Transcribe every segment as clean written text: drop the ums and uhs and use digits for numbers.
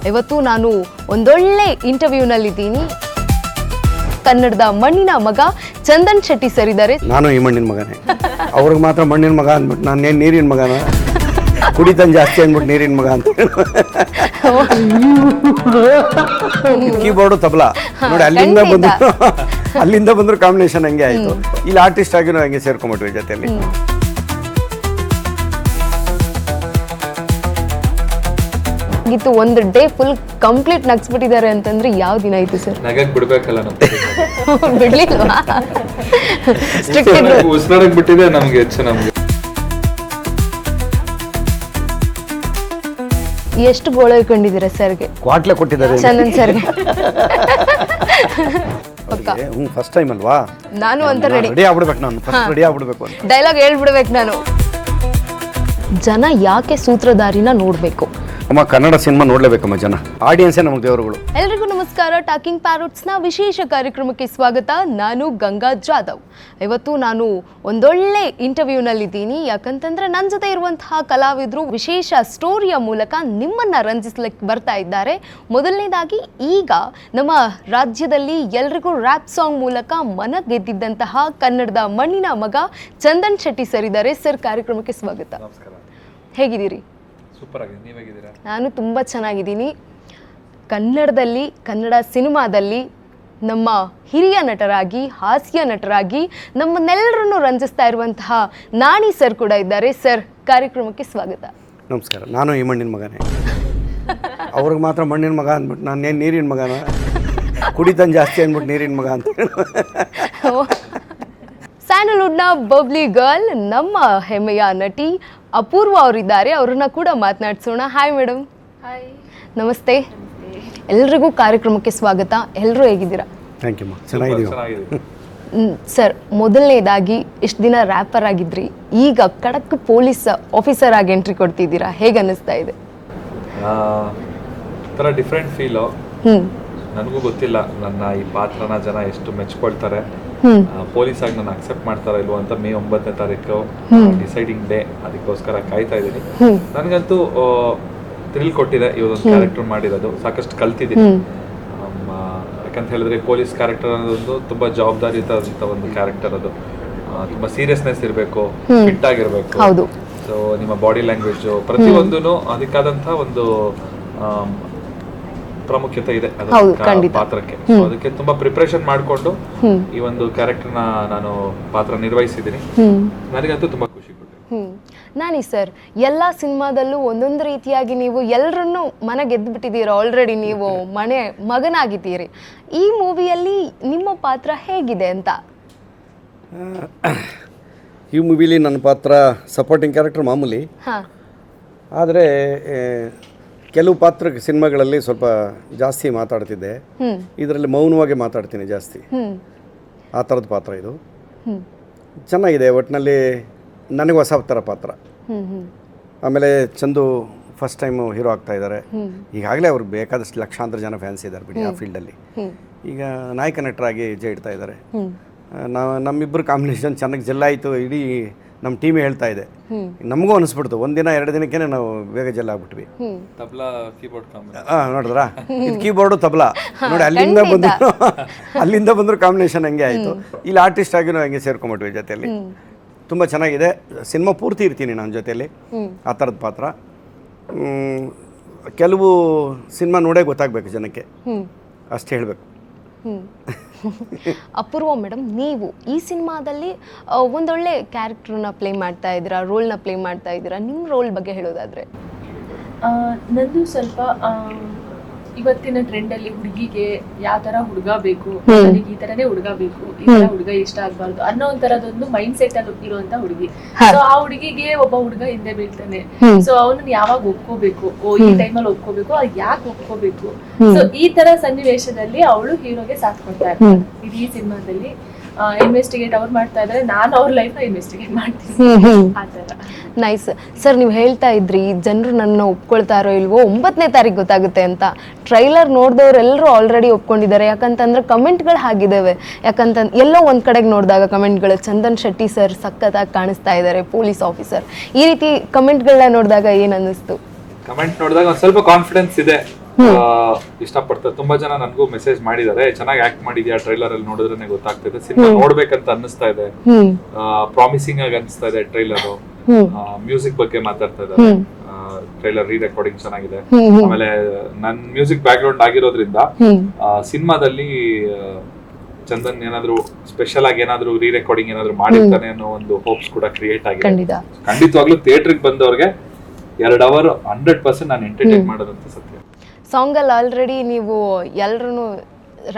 ಇವತ್ತು ನಾನು ಒಂದೊಳ್ಳೆ ಇಂಟರ್ವ್ಯೂನಲ್ಲಿದ್ದೀನಿ. ಕನ್ನಡದ ಮಣ್ಣಿನ ಮಗ ಚಂದನ್ ಶೆಟ್ಟಿ ಸರ್ ಇದ್ದಾರೆ. ನಾನು ಈ ಮಣ್ಣಿನ ಮಗನೇ. ಅವ್ರಿಗೆ ಮಾತ್ರ ಮಣ್ಣಿನ ಮಗ ಅಂದ್ಬಿಟ್ಟು ನಾನೇನು ನೀರಿನ ಮಗನ, ಕುಡಿತನ್ ಜಾಸ್ತಿ ಅಂದ್ಬಿಟ್ಟು ನೀರಿನ ಮಗ ಅಂತ. ಕೀಬೋರ್ಡು ತಬಲಾ ನೋಡಿ, ಅಲ್ಲಿಂದ ಬಂದ್ರು ಕಾಂಬಿನೇಷನ್ ಹಂಗೆ ಆಯ್ತು. ಇಲ್ಲಿ ಆರ್ಟಿಸ್ಟ್ ಆಗಿನೂ ಹಂಗೆ ಸೇರ್ಕೊಂಡ್ಬಿಟ್ವಿ ಜೊತೆಯಲ್ಲಿ. ಇತ್ತು ಒಂದು ಡೇ ಫುಲ್ ಕಂಪ್ಲೀಟ್ ನಗ್ಸ್ಬಿಟ್ಟಿದ್ದಾರೆ ಅಂತಂದ್ರೆ ಯಾವ ದಿನ ಆಯ್ತು ಸರ್? ನಗಕ್ ಬಿಡ್ಬೇಕಲ್ಲ ಬಿಡ್ಲಿಲ್ವಾ? ಉಸಿರಾಡಕ್ ಬಿಟ್ಟಿದೆ ನಮ್ಗೆ ಹೆಚ್ಚು. ನಮ್ಗೆ ಎಷ್ಟು ಗೋಳೈಕೊಂಡಿದ್ದೀರಾ ಸರ್ಗೆ? ಕ್ವಾಟ್ಲೆ ಕೊಟ್ಟಿದ್ದಾರೆ ಚಂದನ್ ಸರ್ಗೆ. ಫಸ್ಟ್ ಟೈಮ್ ಅಲ್ವಾ? ನಾನು ಅಂತ ರೆಡಿ ಆಗ್ಬಿಡ್ಬೇಕು, ನಾನು ಫಸ್ಟ್ ರೆಡಿ ಆಗ್ಬಿಡ್ಬೇಕು ಅಂತ ಡೈಲಾಗ್ ಹೇಳ್ಬಿಡ್ಬೇಕು ನಾನು. ಜನ ಯಾಕೆ ಸೂತ್ರಧಾರಿನ ನೋಡ್ಬೇಕು? ಅಮ್ಮ, ಕನ್ನಡ ಸಿನಿಮಾ ನೋಡ್ಲೇಬೇಕಮ್ಮ ಜನ. ಆಡಿಯನ್ಸೇ ನಮಗೆ ದೇವರುಗಳು. ಎಲ್ರಿಗೂ ನಮಸ್ಕಾರ. ಟಾಕಿಂಗ್ ಪ್ಯಾರೋಟ್ಸ್ನ ವಿಶೇಷ ಕಾರ್ಯಕ್ರಮಕ್ಕೆ ಸ್ವಾಗತ. ನಾನು ಗಂಗಾ ಜಾಧವ್. ಇವತ್ತು ನಾನು ಒಂದೊಳ್ಳೆ ಇಂಟರ್ವ್ಯೂನಲ್ಲಿದ್ದೀನಿ. ಯಾಕಂತಂದ್ರೆ ನನ್ನ ಜೊತೆ ಇರುವಂತಹ ಕಲಾವಿದರು ವಿಶೇಷ ಸ್ಟೋರಿಯ ಮೂಲಕ ನಿಮ್ಮನ್ನ ರಂಜಿಸ್ಲಿಕ್ಕೆ ಬರ್ತಾ ಇದ್ದಾರೆ. ಮೊದಲನೇದಾಗಿ ಈಗ ನಮ್ಮ ರಾಜ್ಯದಲ್ಲಿ ಎಲ್ರಿಗೂ ರ್ಯಾಪ್ ಸಾಂಗ್ ಮೂಲಕ ಮನ ಗೆದ್ದಿದ್ದಂತಹ ಕನ್ನಡದ ಮಣ್ಣಿನ ಮಗ ಚಂದನ್ ಶೆಟ್ಟಿ ಸರ್ ಇದ್ದಾರೆ. ಸರ್, ಕಾರ್ಯಕ್ರಮಕ್ಕೆ ಸ್ವಾಗತ. ಹೇಗಿದ್ದೀರಿ? ಸೂಪರ್ ಆಗಿದೆ. ನೀವು ಹೇಗಿದ್ದೀರಾ? ನಾನು ತುಂಬ ಚೆನ್ನಾಗಿದ್ದೀನಿ. ಕನ್ನಡದಲ್ಲಿ, ಕನ್ನಡ ಸಿನಿಮಾದಲ್ಲಿ ನಮ್ಮ ಹಿರಿಯ ನಟರಾಗಿ, ಹಾಸ್ಯ ನಟರಾಗಿ ನಮ್ಮನ್ನೆಲ್ಲರನ್ನು ರಂಜಿಸ್ತಾ ಇರುವಂತಹ ನಾಣಿ ಸರ್ ಕೂಡ ಇದ್ದಾರೆ. ಸರ್, ಕಾರ್ಯಕ್ರಮಕ್ಕೆ ಸ್ವಾಗತ. ನಮಸ್ಕಾರ. ನಾನು ಈ ಮಣ್ಣಿನ ಮಗನೇ. ಅವ್ರಿಗೆ ಮಾತ್ರ ಮಣ್ಣಿನ ಮಗ ಅಂದ್ಬಿಟ್ಟು ನಾನೇನು ನೀರಿನ ಮಗನ, ಕುಡಿತನ್ ಜಾಸ್ತಿ ಅಂದ್ಬಿಟ್ಟು ನೀರಿನ ಮಗ ಅಂತ. ಸ್ಯಾಂಡಲ್ವುಡ್ನ ಬಬ್ಲಿ ಗರ್ಲ್, ನಮ್ಮ ಹೆಮ್ಮೆಯ ನಟಿ ಅಪೂರ್ವ ಅವರಿದ್ದಾರೆ. ಅವ್ರನ್ನ ಕೂಡ ಮಾತನಾಡಿಸೋಣ. Hi madam. ಹಾಯ್, ನಮಸ್ತೆ. ಎಲ್ರಿಗೂ ಕಾರ್ಯಕ್ರಮಕ್ಕೆ ಸ್ವಾಗತ. ಎಲ್ಲರೂ ಹೇಗಿದ್ದೀರಾ? ಥ್ಯಾಂಕ್ ಯು ಮಾ, ಚೆನ್ನಾಗಿದ್ದೀವಿ. ಸರ್, ಮೊದಲನೇದಾಗಿ ಇಷ್ಟು ದಿನ ರ್ಯಾಪರ್ ಆಗಿದ್ರಿ, ಈಗ ಖಡಕ್ ಪೊಲೀಸ್ ಆಫೀಸರ್ ಆಗಿ ಎಂಟ್ರಿ ಕೊಡ್ತಿದ್ದೀರಾ. ಹೇಗೆ ಅನ್ನಿಸ್ತಾ ಇದೆ? ಒಂಥರ ಡಿಫ್ರೆಂಟ್ ಫೀಲು. ನನಗೂ ಗೊತ್ತಿಲ್ಲ ನನ್ನ ಈ ಪಾತ್ರನ ಜನ ಎಷ್ಟು ಮೆಚ್ಕೊಳ್ತಾರೆ, ಪೊಲೀಸ್ ಆಗಿ ನಾನು ಅಕ್ಸೆಪ್ಟ್ ಮಾಡ್ತಾರ ಇಲ್ವೋ ಅಂತ. ಮೇ 9ನೇ ತಾರೀಕು ಡಿಸೈಡಿಂಗ್ ಡೇ, ಅದಕ್ಕೋಸ್ಕರ ಕಾಯ್ತಾ ಇದ್ದೀನಿ. ನನಗಂತೂ ಥ್ರಿಲ್ ಕೊಟ್ಟಿದೆ ಇವತ್ತೊಂದು ಕ್ಯಾರೆಕ್ಟರ್ ಮಾಡಿರೋದು. ಸಾಕಷ್ಟು ಕಲ್ತಿದ್ದೀನಿ. ಯಾಕಂತ ಹೇಳಿದ್ರೆ ಪೊಲೀಸ್ ಕ್ಯಾರೆಕ್ಟರ್ ಅನ್ನೋದೊಂದು ತುಂಬಾ ಜವಾಬ್ದಾರಿಯುತ ಒಂದು ಕ್ಯಾರೆಕ್ಟರ್. ಅದು ತುಂಬಾ ಸೀರಿಯಸ್ನೆಸ್ ಇರಬೇಕು, ಫಿಟ್ ಆಗಿರ್ಬೇಕು. ಸೊ ನಿಮ್ಮ ಬಾಡಿ ಲ್ಯಾಂಗ್ವೇಜ್ ಪ್ರತಿಯೊಂದೂ ಅದಕ್ಕಾದಂತಹ ಒಂದು ಪ್ರಾಮುಖ್ಯತೆ ಇದೆ ಪಾತ್ರಕ್ಕೆ. ಅದಕ್ಕೆ ತುಂಬಾ ಪ್ರಿಪರೇಷನ್ ಮಾಡಿಕೊಂಡು ಈ ಒಂದು ಕ್ಯಾರೆಕ್ಟರ್ನ ನಾನು ಪಾತ್ರ ನಿರ್ವಹಿಸಿದ್ದೀನಿ. ನನಗಂತೂ ತುಂಬಾ ಖುಷಿ ಕೊಟ್ಟಿದೆ. ನಾನಿ ಸರ್, ಎಲ್ಲ ಸಿನಿಮಾದಲ್ಲೂ ಒಂದೊಂದು ರೀತಿಯಾಗಿ ನೀವು ಎಲ್ಲರನ್ನೂ ಮನೆ ಗೆದ್ದು ಬಿಟ್ಟಿದ್ದೀರಾ. ಆಲ್ರೆಡಿ ನೀವು ಮಗನಾಗಿದ್ದೀರಿ. ಈ ಮೂವಿಯಲ್ಲಿ ನಿಮ್ಮ ಪಾತ್ರ ಹೇಗಿದೆ ಅಂತ? ಈ ಮೂವಿಲಿ ನನ್ನ ಪಾತ್ರ ಸಪೋರ್ಟಿಂಗ್ ಕ್ಯಾರೆಕ್ಟರ್ ಮಾಮೂಲಿ. ಆದರೆ ಕೆಲವು ಸಿನಿಮಾಗಳಲ್ಲಿ ಸ್ವಲ್ಪ ಜಾಸ್ತಿ ಮಾತಾಡ್ತಿದ್ದೆ. ಇದರಲ್ಲಿ ಮೌನವಾಗಿ ಮಾತಾಡ್ತೀನಿ ಜಾಸ್ತಿ. ಆ ಥರದ ಪಾತ್ರ ಇದು. ಚೆನ್ನಾಗಿದೆ. ಒಟ್ಟಿನಲ್ಲಿ ನನಗೆ ಹೊಸ ಥರ ಪಾತ್ರ. ಆಮೇಲೆ ಚಂದು ಫಸ್ಟ್ ಟೈಮು ಹೀರೋ ಆಗ್ತಾ ಇದ್ದಾರೆ. ಈಗಾಗಲೇ ಅವ್ರಿಗೆ ಬೇಕಾದಷ್ಟು ಲಕ್ಷಾಂತರ ಜನ ಫ್ಯಾನ್ಸ್ ಇದ್ದಾರೆ ಬಿಡಿ ಆ ಫೀಲ್ಡಲ್ಲಿ. ಈಗ ನಾಯಕ ನಟರಾಗಿ ಹೆಜ್ಜೆ ಇಡ್ತಾ ಇದ್ದಾರೆ. ನಮ್ಮಿಬ್ಬರು ಕಾಂಬಿನೇಷನ್ ಚೆನ್ನಾಗಿ ಜೆಲ್ಲಾಯಿತು. ಇಡೀ ನಮ್ಮ ಟೀಮೇ ಹೇಳ್ತಾ ಇದೆ. ನಮಗೂ ಅನಿಸ್ಬಿಡ್ತು, ಒಂದಿನ 2 ದಿನಕ್ಕೆ ನಾವು ಬೇಗ ಜೆಲ್ ಆಗ್ಬಿಟ್ವಿ. ತಬಲಾ ಕೀಬೋರ್ಡ್ ನೋಡಿದ್ರಾ? ಇದು ಕೀಬೋರ್ಡು ತಬಲಾ ನೋಡಿ, ಅಲ್ಲಿಂದ ಬಂದ್ರು ಕಾಂಬಿನೇಷನ್ ಹಂಗೆ ಆಯಿತು. ಇಲ್ಲಿ ಆರ್ಟಿಸ್ಟ್ ಆಗಿನೂ ಹಂಗೆ ಸೇರ್ಕೊಂಡ್ಬಿಟ್ವಿ ಜೊತೆಯಲ್ಲಿ. ತುಂಬ ಚೆನ್ನಾಗಿದೆ. ಸಿನಿಮಾ ಪೂರ್ತಿ ಇರ್ತೀನಿ ನನ್ನ ಜೊತೆಯಲ್ಲಿ, ಆ ಥರದ ಪಾತ್ರ. ಕೆಲವು ಸಿನಿಮಾ ನೋಡೇ ಗೊತ್ತಾಗಬೇಕು ಜನಕ್ಕೆ, ಅಷ್ಟು ಹೇಳಬೇಕು. ಅಪೂರ್ವ ಮೇಡಮ್, ನೀವು ಈ ಸಿನಿಮಾದಲ್ಲಿ ಒಂದೊಳ್ಳೆ ಕ್ಯಾರೆಕ್ಟರ್ನ ಪ್ಲೇ ಮಾಡ್ತಾ ಇದ್ದೀರಾ, ರೋಲ್ನ ಪ್ಲೇ ಮಾಡ್ತಾ ಇದ್ದೀರಾ. ನಿಮ್ಮ ರೋಲ್ ಬಗ್ಗೆ ಹೇಳೋದಾದರೆ? ನಂದು ಸ್ವಲ್ಪ ಇವತ್ತಿನ ಟ್ರೆಂಡಲ್ಲಿ ಹುಡುಗಿಗೆ ಯಾವ ಥರ ಹುಡುಗ ಬೇಕು, ನನಗೆ ಈ ಥರನೇ ಹುಡುಗ ಬೇಕು, ಈ ಥರ ಹುಡುಗ ಇಷ್ಟ ಆಗಬಾರ್ದು ಅನ್ನೋ ಒಂಥರದೊಂದು ಮೈಂಡ್ ಸೆಟ್ ಅಲ್ಲಿ ಇರುವಂತ ಹುಡುಗಿ. ಸೊ ಆ ಹುಡುಗಿಗೆ ಒಬ್ಬ ಹುಡುಗ ಹಿಂದೆ ಬೀಳ್ತಾನೆ. ಸೊ ಅವನನ್ನ ಯಾವಾಗ ಒಪ್ಕೋಬೇಕು, ಈ ಟೈಮಲ್ಲಿ ಒಪ್ಕೋಬೇಕು, ಅದು ಯಾಕೆ ಒಪ್ಕೋಬೇಕು. ಸೊ ಈ ತರ ಸನ್ನಿವೇಶದಲ್ಲಿ ಅವಳು ಹೀರೋಗೆ ಸಾಥ್ ಕೊಡ್ತಾ ಇರ್ತಾಳೆ. ಇಡೀ ಸಿನಿಮಾದಲ್ಲಿ ಇನ್ವೆಸ್ಟಿಗೇಟ್ ಅವ್ರು ಮಾಡ್ತಾ ಇದ್ದಾರೆ, ನಾನು ಅವ್ರ ಲೈಫ್ನ ಇನ್ವೆಸ್ಟಿಗೇಟ್ ಮಾಡ್ತೀನಿ. ಆ ಥರ ನೈಸ್. ಸರ್, ನೀವು ಹೇಳ್ತಾ ಇದ್ರಿ ಜನರು ನನ್ನ ಒಪ್ಕೊಳ್ತಾರೋ ಇಲ್ವೋ 9ನೇ ತಾರೀಕು ಗೊತ್ತಾಗುತ್ತೆ ಅಂತ. ಟ್ರೈಲರ್ ನೋಡಿದವರೆಲ್ಲರೂ ಆಲ್ರೆಡಿ ಒಪ್ಕೊಂಡಿದ್ದಾರೆ. ಯಾಕಂತಂದ್ರೆ ಕಮೆಂಟ್ಗಳು ಹಾಗಿದ್ದಾವೆ. ಎಲ್ಲೋ ಒಂದು ಕಡೆಗೆ ನೋಡಿದಾಗ ಕಮೆಂಟ್ಗಳು ಚಂದನ್ ಶೆಟ್ಟಿ ಸರ್ ಸಖತ್ತಾಗಿ ಕಾಣಿಸ್ತಾ ಇದ್ದಾರೆ, ಪೊಲೀಸ್ ಆಫೀಸರ್, ಈ ರೀತಿ ಕಮೆಂಟ್ಗಳನ್ನ ನೋಡಿದಾಗ ಏನು ಅನ್ನಿಸ್ತು? ಕಮೆಂಟ್ ನೋಡಿದಾಗ ಒಂದು ಸ್ವಲ್ಪ ಕಾನ್ಫಿಡೆನ್ಸ್ ಇದೆ. ಇಷ್ಟಪಡ್ತಾರೆ. ತುಂಬಾ ಜನ ನನಗೂ ಮೆಸೇಜ್ ಮಾಡಿದ್ದಾರೆ, ಚೆನ್ನಾಗಿ ಆಕ್ಟ್ ಮಾಡಿದ್ಯಾ, ಟ್ರೈಲರ್ ಅಲ್ಲಿ ನೋಡಿದ್ರೆ ಗೊತ್ತಾಗ್ತಿದೆ, ಸಿನಿಮಾ ನೋಡ್ಬೇಕಂತ ಅನ್ನಿಸ್ತಾ ಇದೆ, ಪ್ರಾಮಿಸಿಂಗ್ ಆಗಿ ಅನಿಸ್ತಾ ಇದೆ ಟ್ರೈಲರ್, ಮ್ಯೂಸಿಕ್ ಬಗ್ಗೆ ಮಾತಾಡ್ತಾ ಇದ್ದಾರೆ, ಟ್ರೈಲರ್ ರೀ ರೆಕಾರ್ಡಿಂಗ್ ಚೆನ್ನಾಗಿದೆ. ಆಮೇಲೆ ನನ್ ಮ್ಯೂಸಿಕ್ ಬ್ಯಾಕ್ ಗ್ರೌಂಡ್ ಆಗಿರೋದ್ರಿಂದ ಸಿನಿಮಾದಲ್ಲಿ ಚಂದನ್ ಏನಾದ್ರು ಸ್ಪೆಷಲ್ ಆಗಿ ಏನಾದ್ರು ರೀ ರೆಕಾರ್ಡಿಂಗ್ ಏನಾದ್ರು ಮಾಡಿರ್ತಾನೆ ಅನ್ನೋ ಒಂದು ಹೋಪ್ಸ್ ಕೂಡ ಕ್ರಿಯೇಟ್ ಆಗಿದೆ. ಖಂಡಿತವಾಗ್ಲೂ ಥಿಯೇಟರ್ಗೆ ಬಂದವ್ರಿಗೆ 2 ಅವರ್ 100% ನಾನು ಎಂಟರ್ಟೈನ್ ಮಾಡೋದಂತ ಸತ್ಯ. ಸಾಂಗಲ್ಲಿ ಆಲ್ರೆಡಿ ನೀವು ಎಲ್ರೂ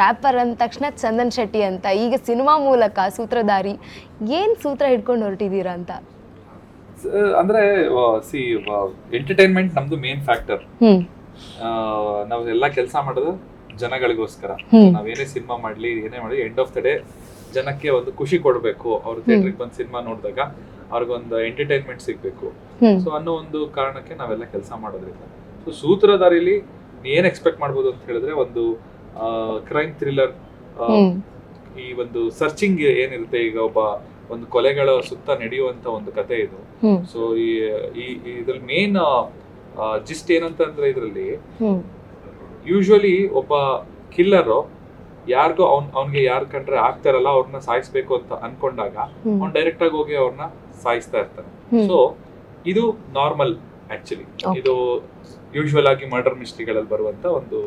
ರ್ಯಾಪರ್ ಅಂದ ತಕ್ಷಣ ಚಂದನ್ ಶೆಟ್ಟಿ ಅಂತ, ಈಗ ಸಿನಿಮಾ ಮೂಲಕ ಸೂತ್ರಧಾರಿ, ಏನು ಸೂತ್ರ ಹಿಡ್ಕೊಂಡು ಹೊರಟಿದ್ದೀರಾ ಅಂತ? ಅಂದ್ರೆ ಎಂಟರ್ಟೈನ್ಮೆಂಟ್ ನಮ್ದು ಮೇನ್ ಫ್ಯಾಕ್ಟರ್. ನಾವು ಎಲ್ಲ ಕೆಲಸ ಮಾಡೋದು ಜನಗಳಿಗೋಸ್ಕರ. ನಾವೇನೇ ಸಿನಿಮಾ ಮಾಡ್ಲಿ, ಏನೇ ಮಾಡಿ, ಎಂಡ್ ಆಫ್ ದ ಡೇ ಜನಕ್ಕೆ ಒಂದು ಖುಷಿ ಕೊಡ್ಬೇಕು. ಅವ್ರು ಥಿಯೇಟರ್ಗೆ ಬಂದು ಸಿನಿಮಾ ನೋಡಿದಾಗ ಅವ್ರಿಗೊಂದು ಎಂಟರ್ಟೈನ್ಮೆಂಟ್ ಸಿಗ್ಬೇಕು. ಸೊ ಅನ್ನೋ ಒಂದು ಕಾರಣಕ್ಕೆ ನಾವೆಲ್ಲ ಕೆಲಸ ಮಾಡೋದ್ರಿಂದ. ಸೊ ಸೂತ್ರಧಾರಿಲಿ ಏನ್ ಎಕ್ಸ್ಪೆಕ್ಟ್ ಮಾಡ್ಬೋದು ಅಂತ ಹೇಳಿದ್ರೆ, ಒಂದು ಕ್ರೈಮ್ ಥ್ರಿಲ್ಲರ್, ಈ ಒಂದು ಸರ್ಚಿಂಗ್ ಏನಿರುತ್ತೆ, ಈಗ ಒಂದು ಕೊಲೆಗಳ ಸುತ್ತ ನಡೆಯುವಂತ ಒಂದು ಕತೆ ಇದು. ಸೊ ಇದ್ರಲ್ಲಿ ಮೇನ್ ಜಿಸ್ಟ್ ಏನಂತಂದ್ರೆ, ಇದ್ರಲ್ಲಿ ಯೂಶುವಲಿ ಒಬ್ಬ ಕಿಲ್ಲರ್ ಯಾರಿಗೋ ಅವ್ನಿಗೆ ಯಾರು ಕಂಡ್ರೆ ಆಗ್ತಾರಲ್ಲ ಅವ್ರನ್ನ ಸಾಯಿಸ್ಬೇಕು ಅಂತ ಅನ್ಕೊಂಡಾಗ ಅವ್ನು ಡೈರೆಕ್ಟ್ ಆಗಿ ಹೋಗಿ ಅವ್ರನ್ನ ಸಾಯಿಸ್ತಾ ಇರ್ತಾನೆ. ಸೊ ಇದು ನಾರ್ಮಲ್ ಆಕ್ಚುಲಿ. ಇದು ಯೂಶುವಲ್ ಆಗಿ ಮರ್ಡರ್ ಮಿಸ್ಟ್ರಿಗಳಲ್ಲಿ ಬರುವಂತ ಒಂದು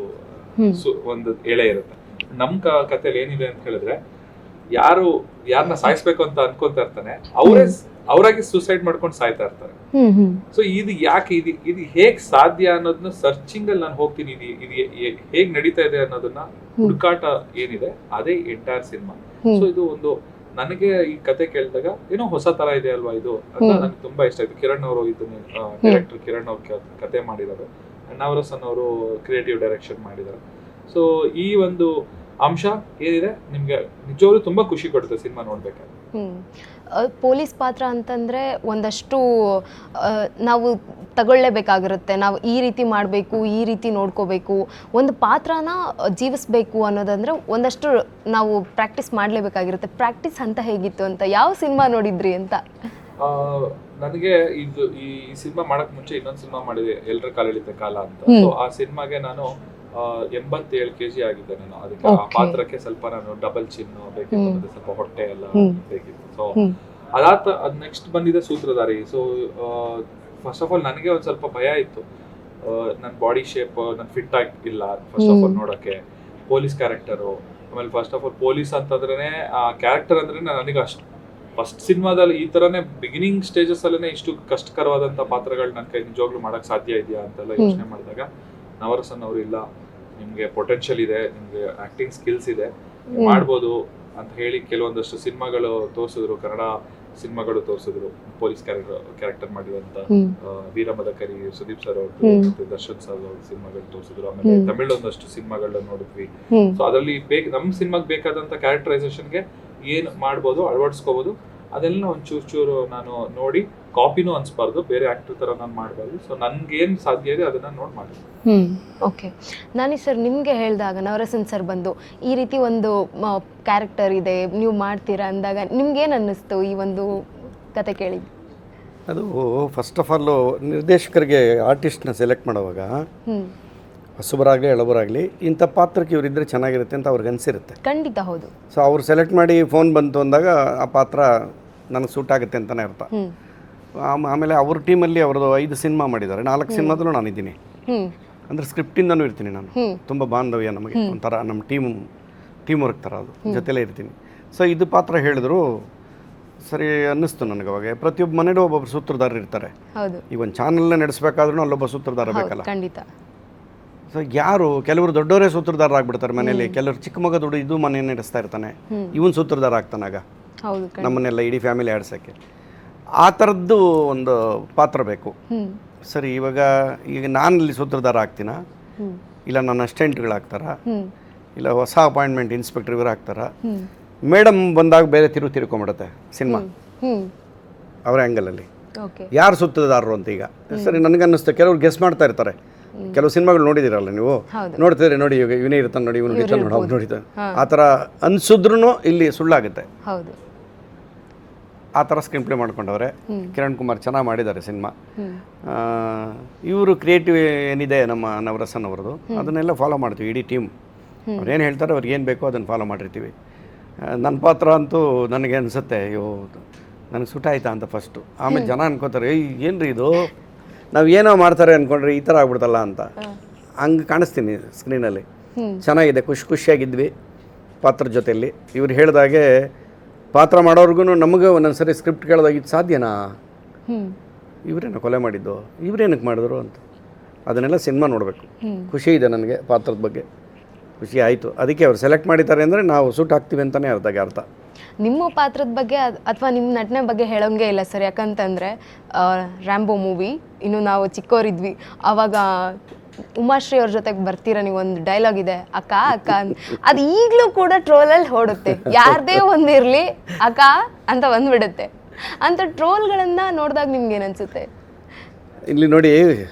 ಎಳೆ ಇರುತ್ತೆ. ನಮ್ ಕಥೆಯಲ್ಲಿ ಏನಿದೆ ಅಂತ ಹೇಳಿದ್ರೆ, ಯಾರನ್ನ ಸಾಯಿಸ್ಬೇಕು ಅಂತ ಅನ್ಕೊಂತ ಇರ್ತಾನೆ, ಅವರಾಗಿ ಸೂಸೈಡ್ ಮಾಡ್ಕೊಂಡು ಸಾಯ್ತಾ ಇರ್ತಾರೆ. ಸೊ ಇದು ಯಾಕೆ, ಇದು ಹೇಗ್ ಸಾಧ್ಯ ಅನ್ನೋದನ್ನ ಸರ್ಚಿಂಗ್ ಅಲ್ಲಿ ನಾನು ಹೋಗ್ತೀನಿ. ಇದು ಹೇಗ್ ನಡೀತಾ ಇದೆ ಅನ್ನೋದನ್ನ ಹುಡುಕಾಟ ಏನಿದೆ, ಅದೇ ಎಂಟೈರ್ ಸಿನಿಮಾ. ಸೊ ಇದು ಒಂದು ನನಗೆ ಈ ಕತೆ ಕೇಳಿದಾಗ ಏನೋ ಹೊಸ ತರ ಇದೆ ಅಲ್ವಾ ಇದು ಅಂತ ನನಗೆ ತುಂಬಾ ಇಷ್ಟ ಆಯ್ತು. ಕಿರಣ್ ಅವರು ಇದನ್ನ ಡೈರೆಕ್ಟರ್ ಕಿರಣ್ ಅವ್ರ ಕತೆ ಮಾಡಿದ್ದಾರೆ, ನವರಸನ್ ಅವರು ಕ್ರಿಯೇಟಿವ್ ಡೈರೆಕ್ಷನ್ ಮಾಡಿದ್ದಾರೆ. ಸೊ ಈ ಒಂದು ಅಂಶ ಏನಿದೆ ನಿಮ್ಗೆ ನಿಜವಾಗ್ಲೂ ತುಂಬಾ ಖುಷಿ ಕೊಡುತ್ತೆ ಸಿನಿಮಾ ನೋಡ್ಬೇಕಾದ್ರೆ. ಪೊಲೀಸ್ ಪಾತ್ರ ಅಂತಂದ್ರೆ ಒಂದಷ್ಟು ನಾವು ತಗೊಳ್ಳೇಬೇಕಾಗಿರುತ್ತೆ. ನಾವು ಈ ರೀತಿ ಮಾಡಬೇಕು, ಈ ರೀತಿ ನೋಡ್ಕೋಬೇಕು, ಒಂದು ಪಾತ್ರನ ಜೀವಿಸ್ಬೇಕು ಅನ್ನೋದಂದ್ರೆ ಒಂದಷ್ಟು ನಾವು ಪ್ರಾಕ್ಟೀಸ್ ಮಾಡಲೇಬೇಕಾಗಿರುತ್ತೆ. ಪ್ರಾಕ್ಟೀಸ್ ಅಂತ ಹೇಗಿತ್ತು ಅಂತ, ಯಾವ ಸಿನಿಮಾ ನೋಡಿದ್ರಿ ಅಂತ? ನನಗೆ ಈ ಸಿನಿಮಾ ಮಾಡಕ್ ಮುಂಚೆ ಇನ್ನೊಂದು ಸಿನಿಮಾ ಮಾಡಿದೆ, ಎಲ್ರ ಕಾಲೆಳಿತ ಕಾಲ ಅಂತ. ಸೊ ಆ ಸಿನಿಮಾಗೆ ನಾನು 87 kg ಆಗಿದ್ದೆ ನಾನು. ಅದಕ್ಕೆ ಆ ಪಾತ್ರಕ್ಕೆ ಸ್ವಲ್ಪ ನಾನು ಡಬಲ್ ಚಿನ್ ಬೇಕಿತ್ತು, ಸ್ವಲ್ಪ ಹೊಟ್ಟೆ ಎಲ್ಲ ಬೇಕಿತ್ತು. ಸೊ ಅದ್ ನೆಕ್ಸ್ಟ್ ಬಂದಿದೆ ಸೂತ್ರಧಾರಿ. ಸೊ ಫಸ್ಟ್ ಆಫ್ ಆಲ್ ನನಗೆ ಒಂದ್ ಸ್ವಲ್ಪ ಭಯ ಇತ್ತು, ನನ್ನ ಬಾಡಿ ಶೇಪ್ ನನ್ ಫಿಟ್ ಆಗಿಲ್ಲ ಫಸ್ಟ್ ಆಫ್ ಆಲ್ ನೋಡಕ್ಕೆ. ಪೊಲೀಸ್ ಕ್ಯಾರೆಕ್ಟರು, ಆಮೇಲೆ ಫಸ್ಟ್ ಆಫ್ ಆಲ್ ಪೊಲೀಸ್ ಅಂತಂದ್ರೆ ಆ ಕ್ಯಾರೆಕ್ಟರ್ ಅಂದ್ರೆ ನನಗೆ ಅಷ್ಟು ಫಸ್ಟ್ ಸಿನಿಮಾದಲ್ಲಿ ಈ ತರನೇ ಬಿಗಿನಿಂಗ್ ಸ್ಟೇಜಸ್ ಅಲ್ಲೇನೆ ಇಷ್ಟು ಕಷ್ಟಕರವಾದಂತ ಪಾತ್ರಗಳು ನನ್ನ ಕೈ ನಿಜವಾಗ್ಲೂ ಮಾಡಕ್ ಸಾಧ್ಯ ಇದೆಯಾ ಅಂತೆಲ್ಲ ಯೋಚನೆ ಮಾಡಿದಾಗ ನವರಸನ್ ಅವರು ಇಲ್ಲ, ನಿಮ್ಗೆ ಪೊಟೆನ್ಷಿಯಲ್ ಇದೆ, ನಿಮ್ಗೆ ಆಕ್ಟಿಂಗ್ ಸ್ಕಿಲ್ಸ್ ಇದೆ, ಮಾಡ್ಬೋದು ಅಂತ ಹೇಳಿ ಕೆಲವೊಂದಷ್ಟು ಸಿನಿಮಾಗಳು ತೋರಿಸಿದ್ರು, ಕನ್ನಡ ಸಿನಿಮಾಗಳು ತೋರಿಸಿದ್ರು. ಪೊಲೀಸ್ ಕ್ಯಾರೆಕ್ಟರ್ ಮಾಡಿರುವಂತ ವೀರಮದಕರಿ ಸುದೀಪ್ ಸರ್ ಅವ್ರದ್ದು ಮತ್ತೆ ದರ್ಶನ್ ಸರ್ ಅವ್ರ ಸಿನಿಮಾಗಳು ತೋರಿಸಿದ್ರು. ಆಮೇಲೆ ತಮಿಳ್ ಒಂದಷ್ಟು ಸಿನಿಮಾಗಳನ್ನ ನೋಡಿದ್ವಿ. ಸೊ ಅದರಲ್ಲಿ ನಮ್ ಸಿನಿಮಾಗೆ ಬೇಕಾದಂತ ಕ್ಯಾರೆಕ್ಟರೈಸೇಷನ್ಗೆ ಏನ್ ಮಾಡ್ಬೋದು, ಅಳವಡಿಸ್ಕೋಬಹುದು, ಅದೆಲ್ಲ ಒಂದು ಚೂರು ನಾನು ನೋಡಿ ಕಾಪಿನೂ ಅನ್ಸ್ಬಾರ್ದು, ಬೇರೆ ಆಕ್ಟರ್ ತರ ನಾನು ಮಾಡಬಾರ್ದು. ಸೊ ನನ್ಗೇನ್ ಸಾಧ್ಯ ಇದೆ ಅದನ್ನ ನೋಡಿ ಮಾಡಿ. ಓಕೆ. ನಾನಿ ಸರ್, ನಿಮ್ಗೆ ಹೇಳಿದಾಗ ನವರಸನ್ ಸರ್ ಬಂದು ಈ ರೀತಿ ಒಂದು ಕ್ಯಾರೆಕ್ಟರ್ ಇದೆ ನೀವು ಮಾಡ್ತೀರಾ ಅಂದಾಗ ನಿಮ್ಗೇನು ಅನ್ನಿಸ್ತು ಈ ಒಂದು ಕತೆ ಕೇಳಿ? ಅದು ಫಸ್ಟ್ ಆಫ್ ಆಲ್ ನಿರ್ದೇಶಕರಿಗೆ ಆರ್ಟಿಸ್ಟ್ನ ಸೆಲೆಕ್ಟ್ ಮಾಡುವಾಗ ಹೊಸಬರಾಗಲಿ ಎಳಬರಾಗಲಿ ಇಂಥ ಪಾತ್ರಕ್ಕೆ ಇವರಿದ್ದರೆ ಚೆನ್ನಾಗಿರುತ್ತೆ ಅಂತ ಅವ್ರಿಗೆ ಅನಿಸಿರುತ್ತೆ. ಖಂಡಿತ ಹೌದು. ಸೊ ಅವ್ರು ಸೆಲೆಕ್ಟ್ ಮಾಡಿ ಫೋನ್ ಬಂತು ಅಂದಾಗ ಆ ಪಾತ್ರ ನನಗೆ ಸೂಟ್ ಆಗುತ್ತೆ ಅಂತಲೇ ಅರ್ಥ. ಆಮೇಲೆ ಅವ್ರ ಟೀಮಲ್ಲಿ ಅವ್ರದ್ದು 5 ಸಿನಿಮಾ ಮಾಡಿದ್ದಾರೆ, 4 ಸಿನಿಮಾದಲ್ಲೂ ನಾನಿದ್ದೀನಿ. ಅಂದರೆ ಸ್ಕ್ರಿಪ್ಟಿಂದನೂ ಇರ್ತೀನಿ ನಾನು. ತುಂಬ ಬಾಂಧವ್ಯ ನಮಗೆ, ಒಂಥರ ನಮ್ಮ ಟೀಮ್ ವರ್ಕ್ ಥರ, ಅದು ಜೊತೆಲೇ ಇರ್ತೀನಿ. ಸೊ ಇದು ಪಾತ್ರ ಹೇಳಿದ್ರು ಸರಿ ಅನ್ನಿಸ್ತು ನನಗೆ. ಅವಾಗ ಪ್ರತಿಯೊಬ್ಬ ಮನೇಲೂ ಒಬ್ಬೊಬ್ಬರು ಸೂತ್ರಧಾರರು ಇರ್ತಾರೆ. ಈ ಒಂದು ಚಾನಲ್ನ ನಡೆಸಬೇಕಾದ್ರೂ ಅಲ್ಲೊಬ್ಬ ಸೂತ್ರಧಾರ ಬೇಕಲ್ಲ. ಖಂಡಿತ. ಸೊ ಯಾರು ಕೆಲವರು ದೊಡ್ಡವರೇ ಸೂತ್ರಧಾರರಾಗ್ಬಿಡ್ತಾರೆ ಮನೇಲಿ, ಕೆಲವರು ಚಿಕ್ಕ ಮಗ ದುಡ್ಡು ಇದು ಮನೆ ನಡೆಸ್ತಾ ಇರ್ತಾನೆ, ಇವನ್ ಸೂತ್ರಧಾರ ಆಗ್ತಾನಾಗ ನಮ್ಮನ್ನೆಲ್ಲ ಇಡೀ ಫ್ಯಾಮಿಲಿ ಆಡ್ಸೋಕ್ಕೆ. ಆ ಥರದ್ದು ಒಂದು ಪಾತ್ರ ಬೇಕು. ಸರಿ, ಈಗ ನಾನಲ್ಲಿ ಸೂತ್ರಧಾರ ಆಗ್ತೀನ, ಇಲ್ಲ ನನ್ನ ಅಸಿಸ್ಟೆಂಟ್ಗಳಾಗ್ತಾರ, ಇಲ್ಲ ಹೊಸ ಅಪಾಯಿಂಟ್ಮೆಂಟ್ ಇನ್ಸ್ಪೆಕ್ಟರ್ ಇವರು ಆಗ್ತಾರ, ಮೇಡಮ್ ಬಂದಾಗ ಬೇರೆ ತಿರ್ಕೊಂಬಿಡುತ್ತೆ ಸಿನಿಮಾ ಅವರ ಆ್ಯಂಗಲಲ್ಲಿ. ಯಾರು ಸೂತ್ರಧಾರರು ಅಂತ ಈಗ ಸರಿ ನನಗನ್ನಿಸ್ತು. ಕೆಲವ್ರು ಗೆಸ್ ಮಾಡ್ತಾ ಇರ್ತಾರೆ. ಕೆಲವು ಸಿನಿಮಾಗಳು ನೋಡಿದಿರಲ್ಲ ನೀವು, ನೋಡ್ತಿದ್ರೆ ನೋಡಿ ಇವಾಗ ಇವನೇ ಇರ್ತಾನೆ ನೋಡಿ, ಇವನು ಇರ್ತಾನೆ ನೋಡಿ, ಅವ್ನು ನೋಡಿದ ಆ ಥರ ಅನ್ಸಿದ್ರು ಇಲ್ಲಿ ಸುಳ್ಳಾಗುತ್ತೆ. ಆ ಥರ ಸ್ಕ್ರೀನ್ ಪ್ಲೇ ಮಾಡ್ಕೊಂಡವ್ರೆ. ಕಿರಣ್ ಕುಮಾರ್ ಚೆನ್ನಾಗಿ ಮಾಡಿದ್ದಾರೆ ಸಿನಿಮಾ. ಇವರು ಕ್ರಿಯೇಟಿವ್ ಏನಿದೆ ನಮ್ಮ ನವರಸನ್ ಅವರದು ಅದನ್ನೆಲ್ಲ ಫಾಲೋ ಮಾಡ್ತೀವಿ ಇಡೀ ಟೀಮ್. ಅವ್ರೇನು ಹೇಳ್ತಾರೆ ಅವ್ರಿಗೆ ಏನು ಬೇಕೋ ಅದನ್ನು ಫಾಲೋ ಮಾಡಿರ್ತೀವಿ. ನನ್ನ ಪಾತ್ರ ಅಂತೂ ನನಗೆ ಅನಿಸುತ್ತೆ ಅಯ್ಯೋ ನನಗೆ ಸುಟ ಆಯ್ತಾ ಅಂತ ಫಸ್ಟು. ಆಮೇಲೆ ಜನ ಅನ್ಕೋತಾರೆ ಏನು ರೀ ಇದು ನಾವು ಏನೋ ಮಾಡ್ತಾರೆ ಅಂದ್ಕೊಂಡ್ರೆ ಈ ಥರ ಆಗ್ಬಿಡ್ತಲ್ಲ ಅಂತ. ಹಂಗೆ ಕಾಣಿಸ್ತೀನಿ ಸ್ಕ್ರೀನಲ್ಲಿ. ಚೆನ್ನಾಗಿದೆ, ಖುಷಿಯಾಗಿದ್ವಿ ಪಾತ್ರದ ಜೊತೆಯಲ್ಲಿ. ಇವ್ರು ಹೇಳಿದಾಗೆ ಪಾತ್ರ ಮಾಡೋರ್ಗು ನಮಗೆ ಒಂದೊಂದು ಸರಿ ಸ್ಕ್ರಿಪ್ಟ್ ಕೇಳಿದಾಗ ಇದು ಸಾಧ್ಯನಾ, ಇವರೇನೋ ಕೊಲೆ ಮಾಡಿದ್ದು, ಇವರೇನಕ್ಕೆ ಮಾಡಿದ್ರು ಅಂತ ಅದನ್ನೆಲ್ಲ ಸಿನಿಮಾ ನೋಡಬೇಕು. ಖುಷಿ ಇದೆ ನನಗೆ ಪಾತ್ರದ ಬಗ್ಗೆ, ಖುಷಿ ಆಯಿತು. ಅದಕ್ಕೆ ಅವ್ರು ಸೆಲೆಕ್ಟ್ ಮಾಡಿದ್ದಾರೆ ಅಂದರೆ ನಾವು ಸೂಟ್ ಆಗ್ತೀವಿ ಅಂತಲೇ ಅರ್ಥ. ನಿಮ್ಮ ಪಾತ್ರದ ಬಗ್ಗೆ ಅಥವಾ ನಿಮ್ಮ ನಟನೆ ಬಗ್ಗೆ ಹೇಳೋಂಗೆ ಇಲ್ಲ ಸರ್. ಯಾಕಂತಂದರೆ ರ್ಯಾಂಬೋ ಮೂವಿ ಇನ್ನು ನಾವು ಚಿಕ್ಕವರಿದ್ವಿ ಆವಾಗ ಉಮಾಶ್ರೀ ಅವ್ರ ಜೊತೆಗೆ ಬರ್ತೀರ ನೀವು, ಒಂದು ಡೈಲಾಗ್ ಇದೆ ಅಕ್ಕ ಅಕ್ಕ ಅಂತ, ಅದು ಈಗಲೂ ಕೂಡ ಟ್ರೋಲಲ್ಲಿ ಓಡುತ್ತೆ. ಯಾರದೇ ಒಂದಿರಲಿ ಅಕ್ಕ ಅಂತ ಬಂದ್ಬಿಡುತ್ತೆ. ಅಂಥ ಟ್ರೋಲ್ಗಳನ್ನು ನೋಡಿದಾಗ ನಿಮ್ಗೆ ಏನು ಅನಿಸುತ್ತೆ? ಇಲ್ಲಿ ನೋಡಿ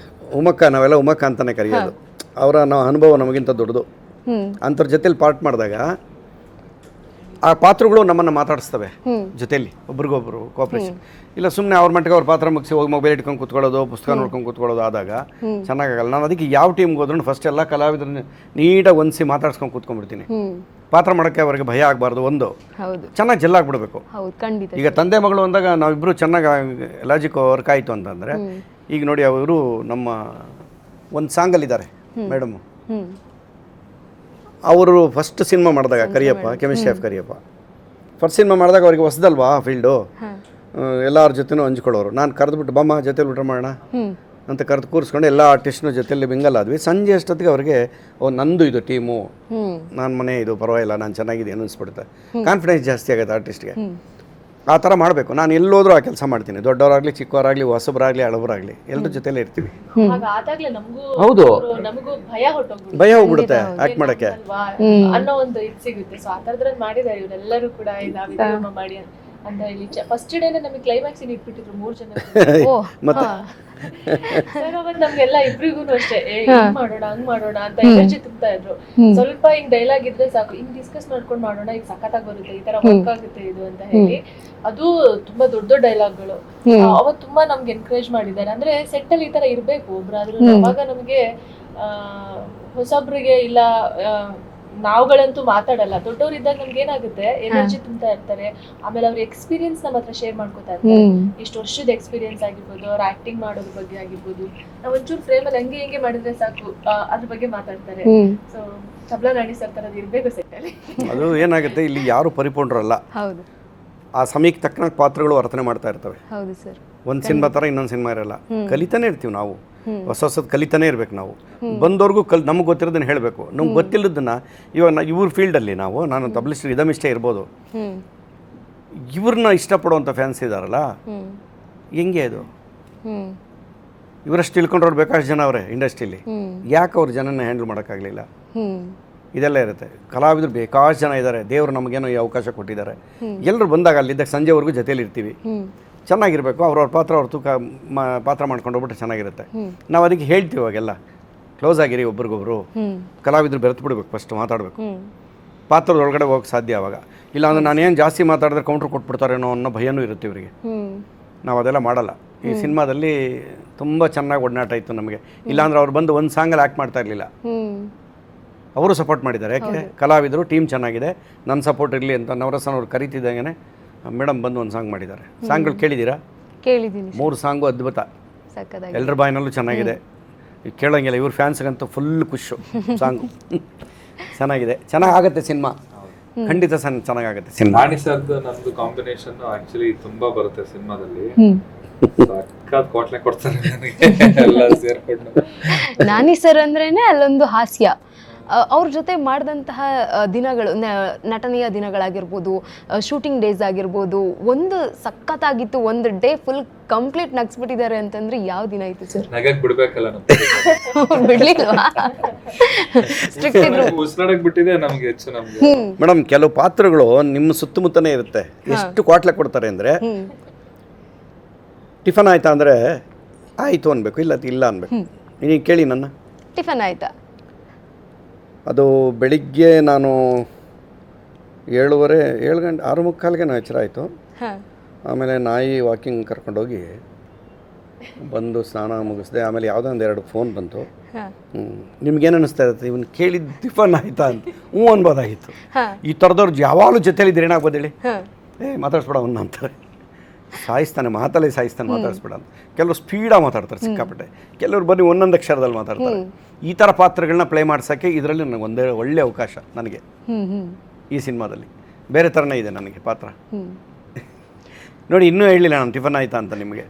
ಉಮಕ್ಕ, ನಾವೆಲ್ಲ ಉಮಕ್ಕ ಅಂತಲೇ ಕರೆಯೋದು. ಅವರ ಅನುಭವ ನಮಗಿಂತ ದೊಡ್ಡದು. ಅಂಥವ್ರ ಜೊತೆಲಿ ಪಾರ್ಟ್ ಮಾಡಿದಾಗ ಆ ಪಾತ್ರಗಳು ನಮ್ಮನ್ನು ಮಾತಾಡಿಸ್ತವೆ ಜೊತೆಯಲ್ಲಿ, ಒಬ್ರಿಗೊಬ್ರು ಕೋಆಪ್ರೇಷನ್. ಇಲ್ಲ ಸುಮ್ಮನೆ ಅವ್ರ ಮಟ್ಟಿಗೆ ಅವ್ರ ಪಾತ್ರ ಮುಗಿಸಿ ಹೋಗಿ ಮೊಬೈಲ್ ಇಟ್ಕೊಂಡು ಕೂತ್ಕೊಳ್ಳೋದು, ಪುಸ್ತಕ ನೋಡ್ಕೊಂಡು ಕೂತ್ಕೊಳ್ಳೋದು ಆದಾಗ ಚೆನ್ನಾಗಾಗಲ್ಲ. ನಾನು ಅದಕ್ಕೆ ಯಾವ ಟೀಮ್ಗೆ ಹೋದ್ರೂ ಫಸ್ಟ್ ಎಲ್ಲ ಕಲಾವಿದ್ರನ್ನ ನೀಟಾಗಿ ಹೊಂದಿಸಿ ಮಾತಾಡ್ಸ್ಕೊಂಡು ಕೂತ್ಕೊಂಡ್ಬಿಡ್ತೀನಿ. ಪಾತ್ರ ಮಾಡೋಕ್ಕೆ ಅವ್ರಿಗೆ ಭಯ ಆಗಬಾರ್ದು, ಒಂದು ಚೆನ್ನಾಗಿ ಜೆಲ್ಲಾಗ್ಬಿಡ್ಬೇಕು. ಈಗ ತಂದೆ ಮಗಳು ಅಂದಾಗ ನಾವಿಬ್ಬರು ಚೆನ್ನಾಗಿ ಲಾಜಿಕ್ ವರ್ಕ್ ಆಯಿತು ಅಂತಂದರೆ, ಈಗ ನೋಡಿ ಅವರು ನಮ್ಮ ಒಂದು ಸಾಂಗಲ್ಲಿದ್ದಾರೆ ಮೇಡಮು, ಅವರು ಫಸ್ಟ್ ಸಿನಿಮಾ ಮಾಡಿದಾಗ Kariyappa, chemistry of Kariyappa first cinema ಮಾಡಿದಾಗ ಅವ್ರಿಗೆ ಹೊಸದಲ್ವಾ ಫೀಲ್ಡು, ಎಲ್ಲರ ಜೊತೆನೂ ಹಂಚ್ಕೊಳ್ಳೋರು. ನಾನು ಕರೆದ್ಬಿಟ್ಟು ಬಮ್ಮ ಜೊತೆಲಿ ಊಟ ಮಾಡೋಣ ಅಂತ ಕರೆದು ಕೂರಿಸ್ಕೊಂಡು ಎಲ್ಲ ಆರ್ಟಿಸ್ಟ್ನ ಜೊತೆಲಿ ಮಿಂಗಲ್ ಆದ್ವಿ. ಸಂಜೆ ಅಷ್ಟೊತ್ತಿಗೆ ಅವ್ರಿಗೆ ನಂದು ಇದು ಟೀಮು, ನನ್ನ ಮನೆ ಇದು ಪರವಾಗಿಲ್ಲ, ನಾನು ಚೆನ್ನಾಗಿದೆ ಅನ್ನಿಸ್ಬಿಡುತ್ತೆ. ಕಾನ್ಫಿಡೆನ್ಸ್ ಜಾಸ್ತಿ ಆಗುತ್ತೆ ಆರ್ಟಿಸ್ಟ್ಗೆ. ಆ ಥರ ಮಾಡಬೇಕು. ನಾನು ಎಲ್ಲೋದ್ರೂ ಆ ಕೆಲಸ ಮಾಡ್ತೀನಿ, ದೊಡ್ಡವರಾಗಲಿ ಚಿಕ್ಕವರಾಗಲಿ ಹೊಸಬರಾಗಲಿ ಹಳಬರಾಗಲಿ ಎಲ್ಲರ ಜೊತೆಲೇ ಇರ್ತೀವಿ. ಹೌದು, ಭಯ ಹೋಗ್ಬಿಡುತ್ತೆ ಆ್ಯಕ್ಟ್ ಮಾಡೋಕ್ಕೆ ಅನ್ನೋ ಒಂದು ಇದು ಸಿಗುತ್ತೆ. ಸೊ ಆ ಥರದ್ರಲ್ಲಿ ಮಾಡಿದ್ದಾರೆ ಇವರೆಲ್ಲರೂ ಕೂಡ ಮಾಡಿ ಅಂತ ಹೇಳಿ. ಫಸ್ಟ್ ಡೇನೆ ನಮಗೆ ಕ್ಲೈಮ್ಯಾಕ್ಸ್ ಇಟ್ಬಿಟ್ಟಿದ್ರು 3 ಜನ. ಮತ್ತೆ ಸರ್ ಅವತ್ತು ನಮ್ಗೆಲ್ಲ ಇಬ್ರಿಗೂ ಅಷ್ಟೇ ಹಿಂಗ್ ಮಾಡೋಣ ಹಂಗ್ ಮಾಡೋಣ ಅಂತ ಎನರ್ಜಿ ತುಂಬ್ತಾ ಇದ್ರು. ಸ್ವಲ್ಪ ಹಿಂಗ್ ಡೈಲಾಗ್ ಇದ್ರೆ ಸಾಕು, ಹಿಂಗ್ ಡಿಸ್ಕಸ್ ಮಾಡ್ಕೊಂಡು ಮಾಡೋಣ, ಈಗ ಸಖತ್ತಾಗಿ ಬರುತ್ತೆ, ಈ ತರ ವರ್ಕ್ ಆಗುತ್ತೆ ಇದು ಅಂತ ಹೇಳಿ. ಅದು ತುಂಬಾ ದೊಡ್ಡ ಗಳು. ಅವತ್ತು ತುಂಬಾ ನಮ್ಗೆ ಎನ್ಕರೇಜ್ ಮಾಡಿದ್ದಾರೆ. ಅಂದ್ರೆ ಸೆಟ್ ಅಲ್ಲಿ ಈ ತರ ಇರ್ಬೇಕು ಒಬ್ರಾದ್ರೂ. ಅವಾಗ ನಮ್ಗೆ ಹೊಸೊಬ್ರಿಗೆ ಇಲ್ಲ, ನಾವುಗಳಂತೂ ಮಾತಾಡಲ್ಲ, ದೊಡ್ಡವ್ರು ಇದ್ದಾಗ ನಮ್ಗೆ ಏನಾಗುತ್ತೆ ಎನರ್ಜಿ ತುಂಬ್ತಾ ಇರ್ತಾರೆ. ಆಮೇಲೆ ಅವ್ರ ಎಕ್ಸ್ಪೀರಿಯನ್ಸ್ ನಮ್ಮ ಹತ್ರ ಶೇರ್ ಮಾಡ್ಕೋತಾ ಇರ್ತಾರೆ. ಇಷ್ಟು ವರ್ಷದ ಎಕ್ಸ್ಪೀರಿಯನ್ಸ್ ಆಗಿರ್ಬೋದು, ಅವ್ರ ಆಕ್ಟಿಂಗ್ ಮಾಡೋದ್ರ ಬಗ್ಗೆ ಆಗಿರ್ಬೋದು. ನಾವ್ ಒಂಚೂರು ಫ್ರೇಮ್ ಅಲ್ಲಿ ಹಂಗೆ ಮಾಡಿದ್ರೆ ಸಾಕು, ಅದ್ರ ಬಗ್ಗೆ ಮಾತಾಡ್ತಾರೆ. ಸೊ ತಬ್ಲಾ ರಾಣಿ ಸರ್ ತರದ್ ಇರ್ಬೇಕು ಸೆಟ್ ಅಲ್ಲಿ. ಅದು ಏನಾಗುತ್ತೆ, ಇಲ್ಲಿ ಯಾರು ಪರಿಪೂರ್ಣರಲ್ಲ. ಆ ಸಮಯಕ್ಕೆ ತಕ್ಕನಾಗಿ ಪಾತ್ರಗಳು ವರ್ತನೆ ಮಾಡ್ತಾ ಇರ್ತವೆ. ಒಂದು ಸಿನಿಮಾ ಥರ ಇನ್ನೊಂದು ಸಿನಿಮಾ ಇರಲ್ಲ. ಕಲಿತಾನೆ ಇರ್ತೀವಿ ನಾವು, ಹೊಸದು ಕಲಿತಾನೆ ಇರ್ಬೇಕು ನಾವು. ಬಂದವ್ರಿಗೂ ನಮಗೆ ಗೊತ್ತಿರೋದನ್ನ ಹೇಳಬೇಕು. ನಮ್ಗೆ ಗೊತ್ತಿಲ್ಲದನ್ನ ಇವಾಗ ಇವ್ರ ಫೀಲ್ಡಲ್ಲಿ ನಾನು ತಬ್ಲಿಸ್ಟ್ ರಿದಮ್ ಇಷ್ಟೇ ಇರ್ಬೋದು, ಇವ್ರನ್ನ ಇಷ್ಟಪಡುವಂಥ ಫ್ಯಾನ್ಸ್ ಇದ್ದಾರಲ್ಲ, ಹೆಂಗೆ ಅದು? ಇವರಷ್ಟು ತಿಳ್ಕೊಂಡ್ರವ್ರು ಬೇಕಾಷ್ಟು ಜನ ಅವರೇ ಇಂಡಸ್ಟ್ರೀಲಿ, ಯಾಕೆ ಅವ್ರ ಜನನ ಹ್ಯಾಂಡಲ್ ಮಾಡೋಕ್ಕಾಗಲಿಲ್ಲ? ಇದೆಲ್ಲ ಇರುತ್ತೆ. ಕಲಾವಿದರು ಬೇಕಾಷ್ಟು ಜನ ಇದ್ದಾರೆ, ದೇವರು ನಮಗೇನೋ ಈ ಅವಕಾಶ ಕೊಟ್ಟಿದ್ದಾರೆ. ಎಲ್ಲರೂ ಬಂದಾಗ ಅಲ್ಲಿದ್ದಾಗ ಸಂಜೆವರೆಗೂ ಜೊತೇಲಿ ಇರ್ತೀವಿ. ಚೆನ್ನಾಗಿರಬೇಕು. ಅವ್ರವ್ರ ಪಾತ್ರ ಅವ್ರ ತೂಕ ಪಾತ್ರ ಮಾಡ್ಕೊಂಡು ಹೋಗ್ಬಿಟ್ರೆ ಚೆನ್ನಾಗಿರುತ್ತೆ. ನಾವು ಅದಕ್ಕೆ ಹೇಳ್ತೀವಿ ಅವಾಗೆಲ್ಲ ಕ್ಲೋಸ್ ಆಗಿರಿ ಒಬ್ರಿಗೊಬ್ರು. ಕಲಾವಿದರು ಬೆರೆತು ಬಿಡ್ಬೇಕು, ಫಸ್ಟ್ ಮಾತಾಡಬೇಕು. ಪಾತ್ರದ ಒಳಗಡೆ ಹೋಗಕ್ಕೆ ಸಾಧ್ಯ ಅವಾಗ. ಇಲ್ಲಾಂದ್ರೆ ನಾನೇನು ಜಾಸ್ತಿ ಮಾತಾಡಿದ್ರೆ ಕೌಂಟ್ರ್ ಕೊಟ್ಬಿಡ್ತಾರೇನೋ ಅನ್ನೋ ಭಯನೂ ಇರುತ್ತೆ ಇವರಿಗೆ. ನಾವು ಅದೆಲ್ಲ ಮಾಡಲ್ಲ. ಈ ಸಿನಿಮಾದಲ್ಲಿ ತುಂಬ ಚೆನ್ನಾಗಿ ಒಡನಾಟ ಇತ್ತು ನಮಗೆ. ಇಲ್ಲಾಂದ್ರೆ ಅವ್ರು ಬಂದು ಒಂದು ಸಾಂಗಲ್ಲಿ ಆ್ಯಕ್ಟ್ ಮಾಡ್ತಾ ಇರಲಿಲ್ಲ. ಅವರು ಸಪೋರ್ಟ್ ಮಾಡಿದ್ದಾರೆ. ಯಾಕೆ ಕಲಾವಿದರು ಟೀಮ್ ಚೆನ್ನಾಗಿದೆ, ನನ್ನ ಸಪೋರ್ಟ್ ಇರಲಿ ಅಂತ ನವರಸನ್ ಅವ್ರು ಕರೀತಿದ್ದಂಗೆ ಮೇಡಮ್ ಬಂದು ಒಂದು ಸಾಂಗ್ ಮಾಡಿದ್ದಾರೆ. ಸಾಂಗ್ಗಳು ಕೇಳಿದ್ದೀರಾ? ಕೇಳಿದ್ದೀನಿ. 3 ಸಾಂಗು ಅದ್ಭುತ, ಎಲ್ಲರ ಬಾಯಿನಲ್ಲೂ ಚೆನ್ನಾಗಿದೆ. ಕೇಳೋಂಗಿಲ್ಲ, ಇವ್ರ ಫ್ಯಾನ್ಸ್ಗಂತೂ ಫುಲ್ ಖುಷು. ಸಾಂಗು ಚೆನ್ನಾಗಿದೆ, ಚೆನ್ನಾಗಾಗತ್ತೆ ಸಿನಿಮಾ, ಖಂಡಿತ ಚೆನ್ನಾಗಾಗುತ್ತೆ ಸಿನಿಮಾ. ನಾನಿ ಸರ್ದು ನಮ್ದು ಕಾಂಬಿನೇಷನ್ ಆಕ್ಚುಲಿ ತುಂಬಾ ಬರುತ್ತೆ ಸಿನಿಮಾದಲ್ಲಿ. ಸಕ್ಕತ್ ಕೋಟ್ಲೆ ಕೊಡ್ತಾರೆ ನನಗೆ ಎಲ್ಲ ಸೇರ್ಕೊಂಡು. ನಾನಿ ಸರ್ ಅಂದ್ರೇನೆ ಅಲ್ಲೊಂದು ಹಾಸ್ಯ. ಅವ್ರ ಜೊತೆ ಮಾಡಿದಂತಹ ದಿನಗಳು, ನಟನೆಯ ದಿನಗಳಾಗಿರ್ಬೋದು, ಶೂಟಿಂಗ್ ಡೇಸ್ ಆಗಿರ್ಬೋದು, ಒಂದು ಸಖತ್ತಾಗಿತ್ತು. ಒಂದು ಡೇ ಫುಲ್ ಕಂಪ್ಲೀಟ್ ನಗ್ಸ್ಬಿಟ್ಟಿದ್ದಾರೆ ಅಂತಂದ್ರೆ ಯಾವ ದಿನ ಇತ್ತು ಸರ್? ನಗಕ್ ಬಿಡ್ಬೇಕಲ್ಲ, ಬಿಡ್ಲಿಲ್ವಾ? ಸ್ಟ್ರಿಕ್ಟ್ ಇದ್ರು, ಉಸ್ನಾಡಕ್ ಬಿಟ್ಟಿದೆ ನಮ್ಗೆ ಹೆಚ್ಚು. ನಮ್ಗೆ ಮೇಡಮ್ ಕೆಲವು ಪಾತ್ರಗಳು ನಿಮ್ಮ ಸುತ್ತಮುತ್ತನೇ ಇರುತ್ತೆ. ಎಷ್ಟು ಕ್ವಾಟ್ಲೆ ಕೊಡ್ತಾರೆ ಅಂದರೆ, ಟಿಫನ್ ಆಯ್ತಾ ಅಂದರೆ ಆಯಿತು ಅನ್ಬೇಕು, ಇಲ್ಲ ಅನ್ಬೇಕು. ನೀವು ಕೇಳಿ ನನ್ನ ಟಿಫನ್ ಆಯ್ತಾ? ಅದು ಬೆಳಿಗ್ಗೆ ನಾನು 7 ಗಂಟೆ 6:45ಗೆ ಎಚ್ಚರ ಆಯಿತು. ಆಮೇಲೆ ನಾಯಿ ವಾಕಿಂಗ್ ಕರ್ಕೊಂಡೋಗಿ ಬಂದು ಸ್ನಾನ ಮುಗಿಸ್ದೆ. ಆಮೇಲೆ ಯಾವುದೋ ಒಂದು 2 ಫೋನ್ ಬಂತು. ನಿಮ್ಗೇನು ಅನ್ನಿಸ್ತಾ ಇರುತ್ತೆ, ಇವನು ಕೇಳಿದ್ದು ಟಿಫನ್ ಆಯಿತಾ ಅಂತ? ಹ್ಞೂ ಅನ್ಬೋದಾಗಿತ್ತು. ಈ ಥರದವ್ರು ಯಾವಾಗಲೂ ಜೊತೆಲಿದ್ರೆ ಏನಾಗ್ಬೋದು ಹೇಳಿ, ಮಾತಾಡಿಸ್ಬೇಡ ಅವನ್ನ ಅಂತಾರೆ, ಸಾಯಿಸ್ತಾನೆ ಮಾತಲ್ಲೇ ಸಾಯಿಸ್ತಾನೆ, ಮಾತಾಡಿಸ್ಬೇಡ ಅಂತ. ಕೆಲವರು ಸ್ಪೀಡಾಗಿ ಮಾತಾಡ್ತಾರೆ ಸಿಕ್ಕಾಪಟ್ಟೆ, ಕೆಲವರು ಬನ್ನಿ ಒಂದೊಂದು ಅಕ್ಷರದಲ್ಲಿ ಮಾತಾಡ್ತಾರೆ. ಈ ಥರ ಪಾತ್ರಗಳನ್ನ ಪ್ಲೇ ಮಾಡ್ಸೋಕ್ಕೆ ಇದರಲ್ಲಿ ನನಗೆ ಒಂದೇ ಒಳ್ಳೆ ಅವಕಾಶ ನನಗೆ ಈ ಸಿನಿಮಾದಲ್ಲಿ. ಬೇರೆ ಥರನೇ ಇದೆ ನನಗೆ ಪಾತ್ರ. ನೋಡಿ, ಇನ್ನೂ ಹೇಳಲಿಲ್ಲ ನಾನು ಟಿಫನ್ ಆಯ್ತಾ ಅಂತ ನಿಮಗೆ.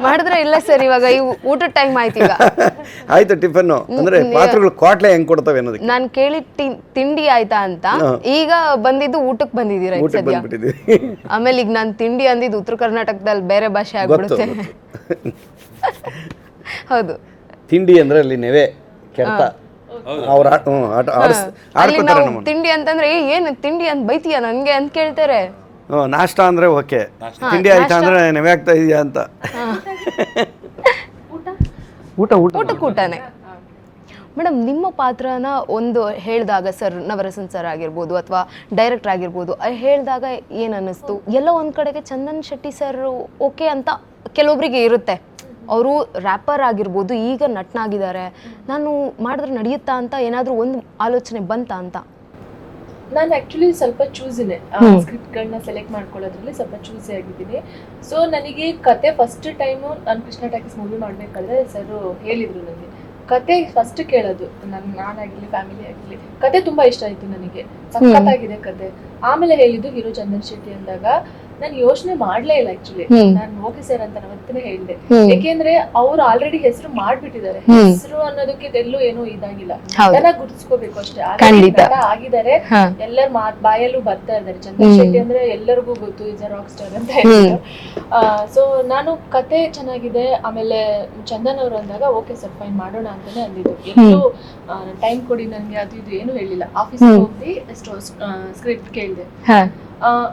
ಮಾಡಿದ್ರೆ ಇಲ್ಲ ಸರ್, ಇವಾಗ ಊಟದ ಟೈಮ್ ಆಯ್ತು. ಈಗ ಆಯ್ತು ಟಿಫನ್ನು ಅಂದರೆ ಪಾತ್ರಗಳು ಕ್ವಾಟ್ಲೆ ಹೆಂಗೆ ಕೊಡ್ತವೆ ಅನ್ನೋದಕ್ಕೆ. ನಾನು ಕೇಳಿ ತಿಂಡಿ ಆಯ್ತಾ ಅಂತ, ಈಗ ಬಂದಿದ್ದು ಊಟಕ್ಕೆ ಬಂದಿದ್ದೀರಾ ಊಟಕ್ಕೆ ಬಂದ್ಬಿಟ್ಟಿದ್ದೀವಿ. ಆಮೇಲೆ ಈಗ ನಾನು ತಿಂಡಿ ಅಂದಿದ್ದು ಉತ್ತರ ಕರ್ನಾಟಕದಲ್ಲಿ ಬೇರೆ ಭಾಷೆ ಆಗ್ಬಿಡುತ್ತೆ. ಹೌದು, ತಿಂಡಿ ಅಂದ್ರೆ ಅಲ್ಲಿ ನೆವೆ ಕೆಡ್ತ ಅವ್ರ ಆಡ್ಕೊತಾರೆ. ತಿಂಡಿ ಅಂತಂದ್ರೆ ಏನು ತಿಂಡಿ ಅಂತ ಬೈತೀಯ ನನ್ಗೆ ಅಂತ ಕೇಳ್ತಾರೆ. ನಾಷ್ಟ ಅಂದ್ರೆ ಓಕೆ, ತಿಂಡಿ ಆಯ್ತಾ ಅಂದ್ರೆ ನೆವೆ ಆಗ್ತಾ ಇದೆಯಾ ಅಂತ. ಊಟನೇ. ಮೇಡಮ್, ನಿಮ್ಮ ಪಾತ್ರನ ಒಂದು ಹೇಳಿದಾಗ ಸರ್, ನವರಸನ್ ಸರ್ ಆಗಿರ್ಬೋದು ಅಥವಾ ಡೈರೆಕ್ಟರ್ ಆಗಿರ್ಬೋದು, ಹೇಳಿದಾಗ ಏನು ಅನ್ನಿಸ್ತು? ಎಲ್ಲೋ ಒಂದು ಕಡೆಗೆ ಚಂದನ್ ಶೆಟ್ಟಿ ಸರ್ ಓಕೆ ಅಂತ ಕೆಲವೊಬ್ಬರಿಗೆ ಇರುತ್ತೆ, ಅವರು ರ್ಯಾಪರ್ ಆಗಿರ್ಬೋದು, ಈಗ ನಟನಾಗಿದ್ದಾರೆ, ನಾನು ಮಾಡಿದ್ರೆ ನಡೆಯುತ್ತಾ ಅಂತ ಏನಾದರೂ ಒಂದು ಆಲೋಚನೆ ಬಂತಾ ಅಂತ? ನಾನು ಆ್ಯಕ್ಚುಲಿ ಸ್ವಲ್ಪ ಚೂಸಿನೇ, ಸ್ಕ್ರಿಪ್ಟ್ಗಳನ್ನ ಸೆಲೆಕ್ಟ್ ಮಾಡ್ಕೊಳ್ಳೋದ್ರಲ್ಲಿ ಸ್ವಲ್ಪ ಚೂಸಿ ಆಗಿದ್ದೀನಿ. ಸೊ ನನಗೆ ಕತೆ ಫಸ್ಟ್ ಟೈಮು ನಾನು ಕೃಷ್ಣ ಟಾಕೀಸ್ ಮೂವಿ ಮಾಡಬೇಕಾದ್ರೆ ಸರ್ ಹೇಳಿದರು ನನಗೆ, ಕತೆ ಫಸ್ಟ್ ಕೇಳೋದು ನಾನಾಗಿರಲಿ ಫ್ಯಾಮಿಲಿ ಆಗಿರಲಿ, ಕತೆ ತುಂಬ ಇಷ್ಟ ಆಯಿತು ನನಗೆ, ಸಖತ್ತಾಗಿದೆ ಕತೆ. ಆಮೇಲೆ ಹೇಳಿದ್ದು ಹೀರೋ ಚಂದನ್ ಶೆಟ್ಟಿ ಅಂದಾಗ ನಾನು ಯೋಚನೆ ಮಾಡ್ಲೇ ಇಲ್ಲ ಆಕ್ಚುಲಿ, ನಾನು ಓಕೆ ಸರ್ ಅಂತ ಅವತ್ತೇ ಹೇಳಿದೆ. ಯಾಕೆಂದ್ರೆ ಅವ್ರು ಆಲ್ರೆಡಿ ಹೆಸರು ಮಾಡ್ಬಿಟ್ಟಿದ್ದಾರೆ, ಹೆಸರು ಅನ್ನೋದಕ್ಕೆ ಎಲ್ಲೂ ಏನೂ ಇದಾಗಿಲ್ಲ, ಚೆನ್ನಾಗಿ ಗುರುತಿಸ್ಕೋಬೇಕು ಅಷ್ಟೇ. ಆಗಿದ್ದಾರೆ, ಎಲ್ಲರ ಬಾಯಲ್ಲೂ ಬರ್ತಾ ಇದ್ದಾರೆ. ಚಂದನ್ ಶೆಟ್ಟಿ ಅಂದ್ರೆ ಎಲ್ಲರಿಗೂ ಗೊತ್ತು, ಇಸ್ ಅ ರಾಕ್ ಸ್ಟಾರ್ ಅಂತ ಹೇಳಿದ್ರು. ಸೊ ನಾನು ಕತೆ ಚೆನ್ನಾಗಿದೆ, ಆಮೇಲೆ ಚಂದನ್ ಅವರು ಅಂದಾಗ ಓಕೆ ಸರ್ ಫೈನ್ ಮಾಡೋಣ ಅಂತಾನೆ ಅಂದಿದ್ದು. ಎಲ್ಲೂ ಟೈಮ್ ಕೊಡಿ ನನ್ಗೆ ಅದು ಇದು ಏನು ಹೇಳಿಲ್ಲ. ಆಫೀಸ್ ಹೋಗಿ ಎಷ್ಟೋ ಸ್ಕ್ರಿಪ್ಟ್ ಕೇಳಿದೆ.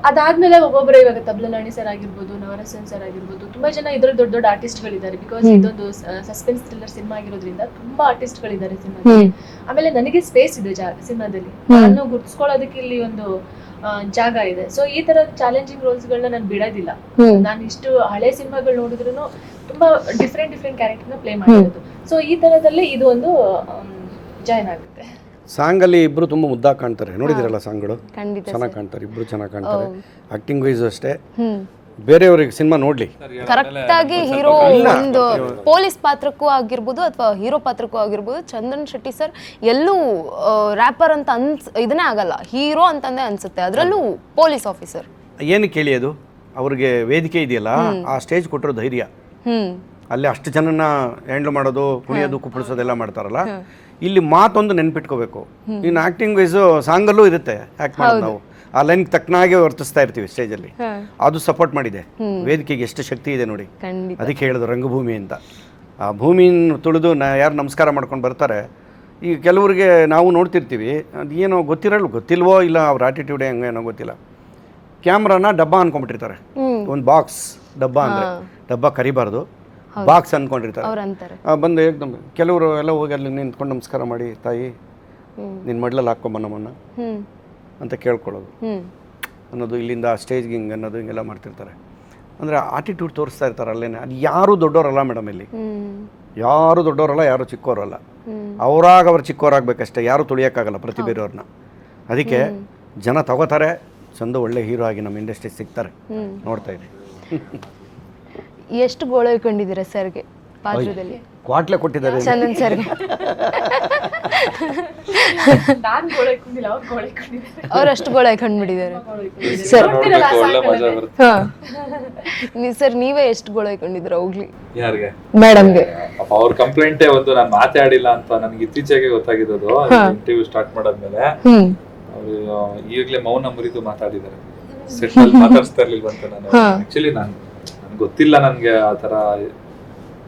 ಅದಾದ್ಮೇಲೆ ಒಬ್ಬೊಬ್ಬರು ಇವಾಗ ತಬ್ಲನಾಣಿ ಸರ್ ಆಗಿರ್ಬೋದು, ನವರಸನ್ ಸರ್ ಆಗಿರ್ಬೋದು, ತುಂಬಾ ಜನ ಇದ್ರಲ್ಲಿ ದೊಡ್ಡ ದೊಡ್ಡ ಆರ್ಟಿಸ್ಟ್ಗಳಿದ್ದಾರೆ. ಬಿಕಾಸ್ ಇದೊಂದು ಸಸ್ಪೆನ್ಸ್ ಥ್ರಿಲ್ಲರ್ ಸಿನಿಮಾ ಆಗಿರೋದ್ರಿಂದ ತುಂಬಾ ಆರ್ಟಿಸ್ಟ್ಗಳಿದ್ದಾರೆ ಸಿನಿಮಾದಲ್ಲಿ. ಆಮೇಲೆ ನನಗೆ ಸ್ಪೇಸ್ ಇದೆ ಸಿನಿಮಾದಲ್ಲಿ, ನಾನು ಗುರ್ತಿಸ್ಕೊಳ್ಳೋದಕ್ಕೆ ಇಲ್ಲಿ ಒಂದು ಜಾಗ ಇದೆ. ಸೊ ಈ ತರ ಚಾಲೆಂಜಿಂಗ್ ರೋಲ್ಸ್ಗಳನ್ನ ನಾನು ಬಿಡೋದಿಲ್ಲ. ನಾನು ಇಷ್ಟು ಹಳೆ ಸಿನಿಮಾಗಳು ನೋಡಿದ್ರು ತುಂಬಾ ಡಿಫ್ರೆಂಟ್ ಕ್ಯಾರೆಕ್ಟರ್ನ ಪ್ಲೇ ಮಾಡಿರೋದು. ಸೊ ಈ ತರದಲ್ಲಿ ಇದು ಒಂದು ಜಾಯ್ನ್ ಆಗುತ್ತೆ. ಸಾಂಗಲ್ಲಿ ಇಬ್ಬರು ತುಂಬ ಮುದ್ದಾಗಿ ಕಾಣ್ತಾರೆ, ನೋಡಿದಿರಲ್ಲ ಸಾಂಗ್ಗಳು ಚೆನ್ನಾಗಿ ಕಾಣ್ತಾರೆ, ಇಬ್ಬರು ಚೆನ್ನಾಗಿ ಕಾಣ್ತಾರೆ. ಆಕ್ಟಿಂಗ್ ವೈಸ್ ಅಷ್ಟೇ. ಬೇರೆಯವ್ರಿಗೆ ಸಿನಿಮಾ ನೋಡ್ಲಿ, ಕರೆಕ್ಟ್ ಆಗಿ ಹೀರೋ ಒಂದು ಪೊಲೀಸ್ ಪಾತ್ರಕ್ಕೂ ಆಗಿರ್ಬೋದು ಅಥವಾ ಹೀರೋ ಪಾತ್ರಕ್ಕೂ ಆಗಿರ್ಬೋದು, ಚಂದನ್ ಶೆಟ್ಟಿ ಸರ್ ಎಲ್ಲೂ ರ್ಯಾಪರ್ ಅಂತ ಇದನ್ನೇ ಆಗಲ್ಲ, ಹೀರೋ ಅಂತಂದೇ ಅನ್ಸುತ್ತೆ, ಅದರಲ್ಲೂ ಪೊಲೀಸ್ ಆಫೀಸರ್. ಏನು ಕೇಳಿ, ಅದು ಅವ್ರಿಗೆ ವೇದಿಕೆ ಇದೆಯಲ್ಲ, ಆ ಸ್ಟೇಜ್ ಕೊಟ್ಟಿರೋ ಧೈರ್ಯ. ಅಲ್ಲಿ ಅಷ್ಟು ಜನನ ಹ್ಯಾಂಡ್ಲ್ ಮಾಡೋದು, ಕುಣಿಯೋದು, ಕುಪ್ಪಳಿಸೋದೆಲ್ಲ ಮಾಡ್ತಾರಲ್ಲ, ಇಲ್ಲಿ ಮಾತೊಂದು ನೆನ್ಪಿಟ್ಕೋಬೇಕು. ಇನ್ನು ಆ್ಯಕ್ಟಿಂಗ್ ವೈಸು ಸಾಂಗಲ್ಲೂ ಇರುತ್ತೆ, ಆ್ಯಕ್ಟ್ ಮಾಡೋದು ನಾವು ಆ ಲೈನ್ ತಕ್ಕನಾಗೆ ವರ್ತಿಸ್ತಾ ಇರ್ತೀವಿ ಸ್ಟೇಜಲ್ಲಿ. ಅದು ಸಪೋರ್ಟ್ ಮಾಡಿದೆ ವೇದಿಕೆಗೆ, ಎಷ್ಟು ಶಕ್ತಿ ಇದೆ ನೋಡಿ. ಅದಕ್ಕೆ ಹೇಳೋದು ರಂಗಭೂಮಿ ಅಂತ. ಆ ಭೂಮಿನ ತುಳಿದು ಯಾರು ನಮಸ್ಕಾರ ಮಾಡ್ಕೊಂಡು ಬರ್ತಾರೆ. ಈಗ ಕೆಲವ್ರಿಗೆ ನಾವು ನೋಡ್ತಿರ್ತೀವಿ, ಅದು ಏನೋ ಗೊತ್ತಿಲ್ವೋ ಇಲ್ಲ, ಅವ್ರ ಆಟಿಟ್ಯೂಡೇ ಹಂಗೇನೋ ಗೊತ್ತಿಲ್ಲ, ಕ್ಯಾಮ್ರಾನ ಡಬ್ಬ ಅನ್ಕೊಂಡ್ಬಿಟ್ಟಿರ್ತಾರೆ. ಒಂದು ಬಾಕ್ಸ್ ಡಬ್ಬ ಅಂದರೆ ಡಬ್ಬ ಕರಿಬಾರ್ದು, ಬಾಕ್ಸ್ ಅನ್ಕೊಂಡಿರ್ತಾರೆ. ಬಂದು ಏಕದಮ್ ಕೆಲವರು ಎಲ್ಲ ಹೋಗಿ ಅಲ್ಲಿ ನಿಂತ್ಕೊಂಡು ನಮಸ್ಕಾರ ಮಾಡಿ, ತಾಯಿ ನಿನ್ನ ಮಡ್ಲಲ್ಲಿ ಹಾಕ್ಕೊಂಬ ನಮ್ಮನ್ನ ಅಂತ ಕೇಳ್ಕೊಳ್ಳೋದು ಅನ್ನೋದು, ಇಲ್ಲಿಂದ ಸ್ಟೇಜ್ಗೆ ಹಿಂಗೆ ಅನ್ನೋದು, ಹಿಂಗೆಲ್ಲ ಮಾಡ್ತಿರ್ತಾರೆ. ಅಂದರೆ ಆಟಿಟ್ಯೂಡ್ ತೋರಿಸ್ತಾ ಇರ್ತಾರೆ ಅಲ್ಲೇನೆ. ಅದು ಯಾರೂ ದೊಡ್ಡವರಲ್ಲ ಮೇಡಮ್, ಇಲ್ಲಿ ಯಾರೂ ದೊಡ್ಡವರಲ್ಲ, ಯಾರೂ ಚಿಕ್ಕವರಲ್ಲ. ಅವ್ರು ಚಿಕ್ಕವರಾಗಬೇಕಷ್ಟೇ, ಯಾರೂ ತುಳಿಯೋಕ್ಕಾಗಲ್ಲ ಪ್ರತಿ ಬೇರೆಯವ್ರನ್ನ. ಅದಕ್ಕೆ ಜನ ತಗೋತಾರೆ, ಚಂದ ಒಳ್ಳೆ ಹೀರೋ ಆಗಿ ನಮ್ಮ ಇಂಡಸ್ಟ್ರಿ ಸಿಗ್ತಾರೆ. ನೋಡ್ತಾ ಇದ್ದೀವಿ. ಎಷ್ಟು ಗೋಳೈಕೊಂಡಿದ್ದೀರಾ ಸರ್ಗೆ ಪಾತ್ರದಲ್ಲಿ? ಕ್ವಾಟ್ಲೆ ಕೊಟ್ಟಿದ್ದಾರೆ ಚಂದನ್ ಸರ್ಗೆ. ಅವ್ರಷ್ಟು ಗೋಳೈಕೊಂಡ್ಬಿಟ್ಟಿದ್ದಾರೆ ಸರ್. ನೀವೇ ಎಷ್ಟು ಗೋಳೈಕೊಂಡಿದ್ದೀರಾ ಹೋಗ್ಲಿ? ಯಾರಿಗೆ? ಮೇಡಮ್ಗೆ. ಅವ್ರ ಕಂಪ್ಲೇಂಟೇ ಒಂದು, ನಾನು ಮಾತಾಡಿಲ್ಲ ಅಂತ ನನಗೆ ಇತ್ತೀಚೆಗೆ ಗೊತ್ತಾಗಿದ್ದು. ಇಂಟರ್ವ್ಯೂ ಸ್ಟಾರ್ಟ್ ಮಾಡಾದ್ಮೇಲೆ ಅವರು ಈಗಲೇ ಮೌನ ಮುರಿದು ಮಾತಾಡಿದ್ದಾರೆ. ಸೆಟ್ ಅಲ್ಲಿ ಮಾತಾಡ್ಸ್ತಾ ಇರ್ಲಿಲ್ವಂತ. ನಾನು ಆಕ್ಚುಲಿ ನನ್ಗೆ ಗೊತ್ತಿಲ್ಲ, ನನ್ಗೆ ಆ ತರ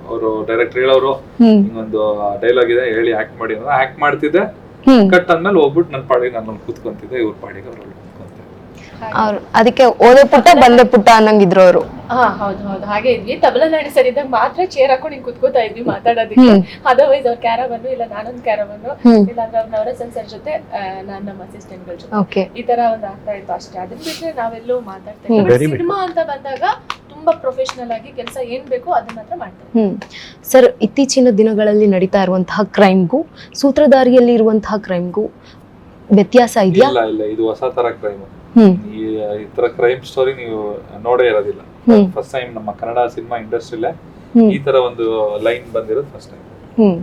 ಅವರು ಡೈರೆಕ್ಟರ್ ಹೇಳೋರು ಹಿಂಗೊಂದು ಡೈಲಾಗ್ ಇದೆ ಹೇಳಿ ಆಕ್ಟ್ ಮಾಡಿ ಅಂದ್ರೆ ಆಕ್ಟ್ ಮಾಡ್ತಿದ್ದೆ. ಕಟ್ ಅಂದ್ಮೇಲೆ ಹೋಗ್ಬಿಟ್ಟು ನನ್ನ ಪಾಡಿಗೆ ನಾನು ಕೂತ್ಕೊಂತಿದ್ದೆ, ಇವ್ರ ಪಾಡಿಗೆ ಅವ್ರು ಕೂತ್ಕೊಂತಿದ್ದೆ. ಅವ್ರು ಅದಕ್ಕೆ ಓದೋ ಪುಟ್ಟ ಬಂದೆ ಪುಟ್ಟ ಅನ್ನಂಗಿದ್ರು ಅವರು. ಹಾ ಹೌದು ಹೌದು ಹಾಗೆ ಇದ್ವಿ. ತಬಲಾ ನಾಡಿ ಸರ್ ಇದ್ದಾಗ ಮಾತ್ರ ಚೇರ್ ಹಾಕೊಂಡು ಹಿಂಗ್ ಕುತ್ಕೋತಾ ಇದ್ವಿ ಮಾತಾಡೋದಕ್ಕೆ. ಅದರ್ವೈಸ್ ಅವ್ರ ಕ್ಯಾರವನ್ನು ಇಲ್ಲ ನಾನೊಂದು ಕ್ಯಾರವನ್ನು ಇಲ್ಲ ಅಂದ್ರೆ ಅವ್ರ ನವರಸನ್ ಸರ್ ಜೊತೆ ನಾನು ನಮ್ಮ ಅಸಿಸ್ಟೆಂಟ್ ಗಳ ಜೊತೆ ಈ ತರ ಒಂದು ಆಗ್ತಾ ಇತ್ತು ಅಷ್ಟೇ. ಅದನ್ನ ಬಿಟ್ರೆ ನಾವೆಲ್ಲೂ ಮಾತಾಡ್ತಾ ಇದ್ವಿ. ಸಿನಿಮಾ ಅಂತ ಬಂದಾಗ ತುಂಬಾ ಪ್ರೊಫೆಷನಲ್ ಆಗಿ ಕೆಲಸ ಏನ್ ಬೇಕೋ ಅದನ್ನ ಮಾತ್ರ ಮಾಡ್ತಾರೆ. ಸರ್, ಇತ್ತೀಚಿನ ದಿನಗಳಲ್ಲಿ ನಡೀತಾ ಇರುವಂತಹ ಕ್ರೈಮ್ಗೂ ಸೂತ್ರಧಾರಿಯಲ್ಲಿ ಇರುವಂತಹ ಕ್ರೈಮ್ಗೂ ವ್ಯತ್ಯಾಸ ಇದೆಯಾ? ಇಲ್ಲ ಇಲ್ಲ, ಇದು ಹೊಸ ತರ ಕ್ರೈಮ್. ಈ ತರ ಕ್ರೈಮ್ ಸ್ಟೋರಿ ನೀವು ನೋಡೇ ಇರೋದಿಲ್ಲ. ಫಸ್ಟ್ ಟೈಮ್ ನಮ್ಮ ಕನ್ನಡ ಸಿನಿಮಾ ಇಂಡಸ್ಟ್ರಿಲೇ ಈ ತರ ಒಂದು ಲೈನ್ ಬಂದಿರೋದು ಫಸ್ಟ್ ಟೈಮ್.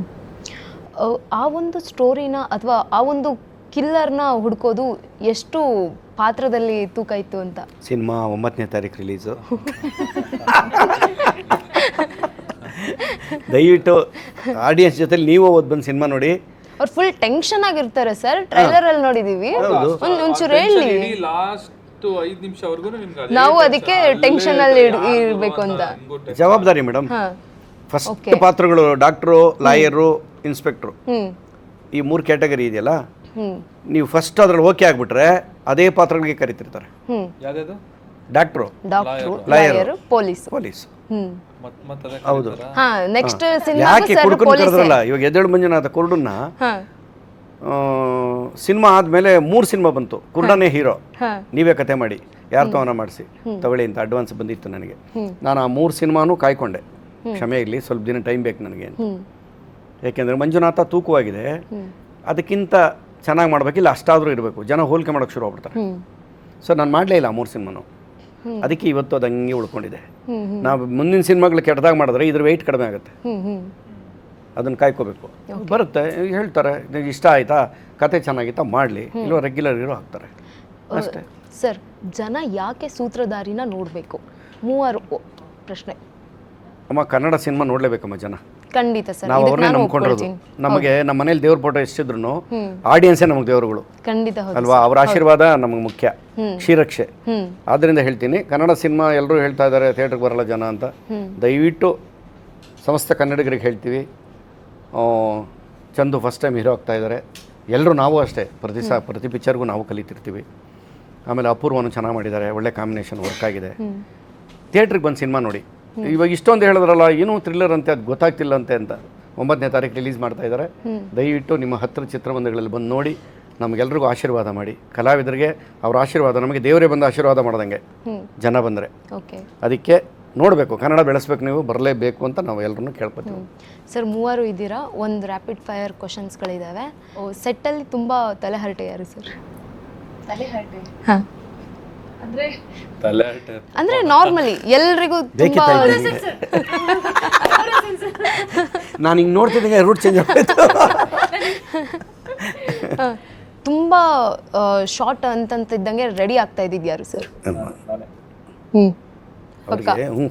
ಆ ಒಂದು ಸ್ಟೋರಿನ ಅಥವಾ ಆ ಒಂದು ಕಿಲ್ಲರ್ನ ಹುಡ್ಕೋದು ಎಷ್ಟು ಪಾತ್ರದಲ್ಲಿ ತೂಕ ಇತ್ತು ಅಂತ. ಸಿನಿಮಾ 9ನೇ ತಾರೀಕು ರಿಲೀಸು. ದಯವಿಟ್ಟು ಆಡಿಯನ್ಸ್ ಜೊತೆ ನೀವು ಓದ್ ಬಂದು ಸಿನಿಮಾ ನೋಡಿ. ಅವ್ರು ಫುಲ್ ಟೆನ್ಷನ್ ಆಗಿರ್ತಾರೆ ಸರ್. ಟ್ರೈಲರ್ ಅಲ್ಲಿ ನೋಡಿದೀವಿ. ಒಂಚೂರು ಹೇಳಿ. ಲಾಸ್ಟ್ 5 ನಿಮಿಷವರೆಗೂ ನಿಮ್ಗೆ ನಾವು ಅದಕ್ಕೆ ಟೆನ್ಷನ್ ಅಲ್ಲಿ ಇರ್ಬೇಕು ಅಂತ. ಜವಾಬ್ದಾರಿ ಮೇಡಮ್. ಫಸ್ಟ್ ಪಾತ್ರಗಳು ಡಾಕ್ಟ್ರು, ಲಾಯರು, ಇನ್ಸ್ಪೆಕ್ಟ್ರು, ಈ 3 ಕ್ಯಾಟಗರಿ ಇದೆಯಲ್ಲ. ನೀವು ಫಸ್ಟ್ ಅದ್ರಲ್ಲಿ ಓಕೆ ಆಗ್ಬಿಟ್ರೆ ಅದೇ ಪಾತ್ರಗಳಿಗೆ ಕರಿತಿರ್ತಾರೆ. ಯಾವ್ದು? Doctor, lawyer, police. ಹೌದು. ನೆಕ್ಸ್ಟ್ ಯಾಕೆ ಕುರುಡನ್ ಕರೆದ್ರಲ್ಲ ಇವಾಗ ಎದ್ದೇಳು ಮಂಜುನಾಥ ಕುರುಡನ್ನ. ಸಿನಿಮಾ ಆದ್ಮೇಲೆ 3 ಸಿನಿಮಾ ಬಂತು. ಕುರುಡನೇ ಹೀರೋ, ನೀವೇ ಕತೆ ಮಾಡಿ, ಯಾರು ತವನ ಮಾಡಿಸಿ ತಗೊಳ್ಳಿ ಅಂತ ಅಡ್ವಾನ್ಸ್ ಬಂದಿತ್ತು ನನಗೆ. ನಾನು ಆ 3 ಸಿನಿಮಾನು ಕಾಯ್ಕೊಂಡೆ. ಕ್ಷಮೆ ಇರಲಿ, ಸ್ವಲ್ಪ ದಿನ ಟೈಮ್ ಬೇಕು ನನಗೆ ಅಂತ. ಯಾಕೆಂದರೆ ಮಂಜುನಾಥ ತೂಕವಾಗಿದೆ, ಅದಕ್ಕಿಂತ ಚೆನ್ನಾಗಿ ಮಾಡಬೇಕಿಲ್ಲ, ಅಷ್ಟಾದರೂ ಇರಬೇಕು. ಜನ ಹೋಲಿಕೆ ಮಾಡೋಕ್ಕೆ ಶುರು ಆಗ್ಬಿಡ್ತಾರೆ. ಸೊ ನಾನು ಮಾಡಲೇ ಇಲ್ಲ 3 ಸಿನಿಮಾನು. ಅದಕ್ಕೆ ಇವತ್ತು ಅದು ಹಂಗೆ ಉಳ್ಕೊಂಡಿದೆ. ನಾವು ಮುಂದಿನ ಸಿನಿಮಾಗಳು ಕೆಟ್ಟದಾಗ ಮಾಡಿದ್ರೆ ಇದ್ರ ವೆಯ್ಟ್ ಕಡಿಮೆ ಆಗುತ್ತೆ. ಅದನ್ನು ಕಾಯ್ಕೋಬೇಕು. ಬರುತ್ತೆ, ಹೇಳ್ತಾರೆ ಇಷ್ಟ ಆಯ್ತಾ, ಕತೆ ಚೆನ್ನಾಗಿತ್ತಾ ಮಾಡಲಿ, ಇಲ್ಲ ರೆಗ್ಯುಲರ್ ಹೀರೋ ಹಾಕ್ತಾರೆ ಅಷ್ಟೇ. ಸರ್, ಜನ ಯಾಕೆ ಸೂತ್ರಧಾರಿನ ನೋಡಬೇಕು? 3 ಪ್ರಶ್ನೆ. ಅಮ್ಮ, ಕನ್ನಡ ಸಿನಿಮಾ ನೋಡಲೇಬೇಕಮ್ಮ ಜನ. ಖಂಡಿತ ಸರ್, ನಾವು ಅವ್ರನ್ನೇ ನಂಬ್ಕೊಂಡಿರೋದು. ನಮಗೆ ನಮ್ಮ ಮನೇಲಿ ದೇವ್ರ ಫೋಟೋ ಎಷ್ಟಿದ್ರು ಆಡಿಯನ್ಸೇ ನಮಗೆ ದೇವರುಗಳು. ಖಂಡಿತ ಅಲ್ವಾ? ಅವ್ರ ಆಶೀರ್ವಾದ ನಮಗೆ ಮುಖ್ಯ, ಶ್ರೀರಕ್ಷೆ. ಆದ್ದರಿಂದ ಹೇಳ್ತೀನಿ, ಕನ್ನಡ ಸಿನಿಮಾ ಎಲ್ಲರೂ ಹೇಳ್ತಾ ಇದ್ದಾರೆ ಥಿಯೇಟ್ರಿಗೆ ಬರಲ್ಲ ಜನ ಅಂತ. ದಯವಿಟ್ಟು ಸಮಸ್ತ ಕನ್ನಡಿಗರಿಗೆ ಹೇಳ್ತೀವಿ, ಚಂದು ಫಸ್ಟ್ ಟೈಮ್ ಹೀರೋ ಆಗ್ತಾ ಇದ್ದಾರೆ. ಎಲ್ಲರೂ ನಾವು ಅಷ್ಟೇ, ಪ್ರತಿ ಪಿಕ್ಚರ್ಗೂ ನಾವು ಕಲಿತಿರ್ತೀವಿ. ಆಮೇಲೆ ಅಪೂರ್ವನು ಚೆನ್ನಾಗಿ ಮಾಡಿದ್ದಾರೆ, ಒಳ್ಳೆ ಕಾಂಬಿನೇಷನ್ ವರ್ಕ್ ಆಗಿದೆ. ಥಿಯೇಟ್ರಿಗೆ ಬಂದು ಸಿನಿಮಾ ನೋಡಿ. ಇವಾಗ ಇಷ್ಟೊಂದು ಹೇಳಿದ್ರಲ್ಲ, ಏನೂ ಥ್ರಿಲ್ಲರ್ ಅಂತೆ, ಅದು ಗೊತ್ತಾಗ್ತಿಲ್ಲ ಅಂತೆ ಅಂತ. 9ನೇ ತಾರೀಕು ರಿಲೀಸ್ ಮಾಡ್ತಾ ಇದ್ದಾರೆ. ದಯವಿಟ್ಟು ನಿಮ್ಮ ಹತ್ತಿರ ಚಿತ್ರಮಂದಿರಗಳಲ್ಲಿ ಬಂದು ನೋಡಿ, ನಮಗೆಲ್ರಿಗೂ ಆಶೀರ್ವಾದ ಮಾಡಿ. ಕಲಾವಿದರಿಗೆ ಅವ್ರ ಆಶೀರ್ವಾದ, ನಮಗೆ ದೇವರೇ ಬಂದು ಆಶೀರ್ವಾದ ಮಾಡ್ದಂಗೆ ಜನ ಬಂದರೆ. ಅದಕ್ಕೆ ನೋಡಬೇಕು, ಕನ್ನಡ ಬೆಳೆಸ್ಬೇಕು, ನೀವು ಬರಲೇಬೇಕು ಅಂತ ನಾವು ಎಲ್ಲರನ್ನೂ ಕೇಳ್ಕೊತೀವಿ. ಸರ್, 3 ಇದ್ದೀರಾ, ಒಂದು ರ್ಯಾಪಿಡ್ ಫೈರ್ ಕ್ವಶನ್ಸ್ಗಳಿದ್ದಾವೆ. ಸೆಟ್ಟಲ್ಲಿ ತುಂಬ ತಲೆಹರಟೆ ಯಾರು ಸರ್? ತಲೆಹರಟೆ ಅಂದ್ರೆ ನಾರ್ಮಲಿ ಎಲ್ರಿಗೂ ನಾನು ಹಿಂಗೆ ನೋಡ್ತಿದ್ದೆ, ರೂಟ್ ಚೇಂಜ್ ಆಗೋಯ್ತು. ತುಂಬಾ ಶಾರ್ಟ್ ಅಂತಂತಿದ್ದಂಗೆ ರೆಡಿ ಆಗ್ತಾ ಇದ್ದಿದ್ದು ಯಾರು ಸರ್?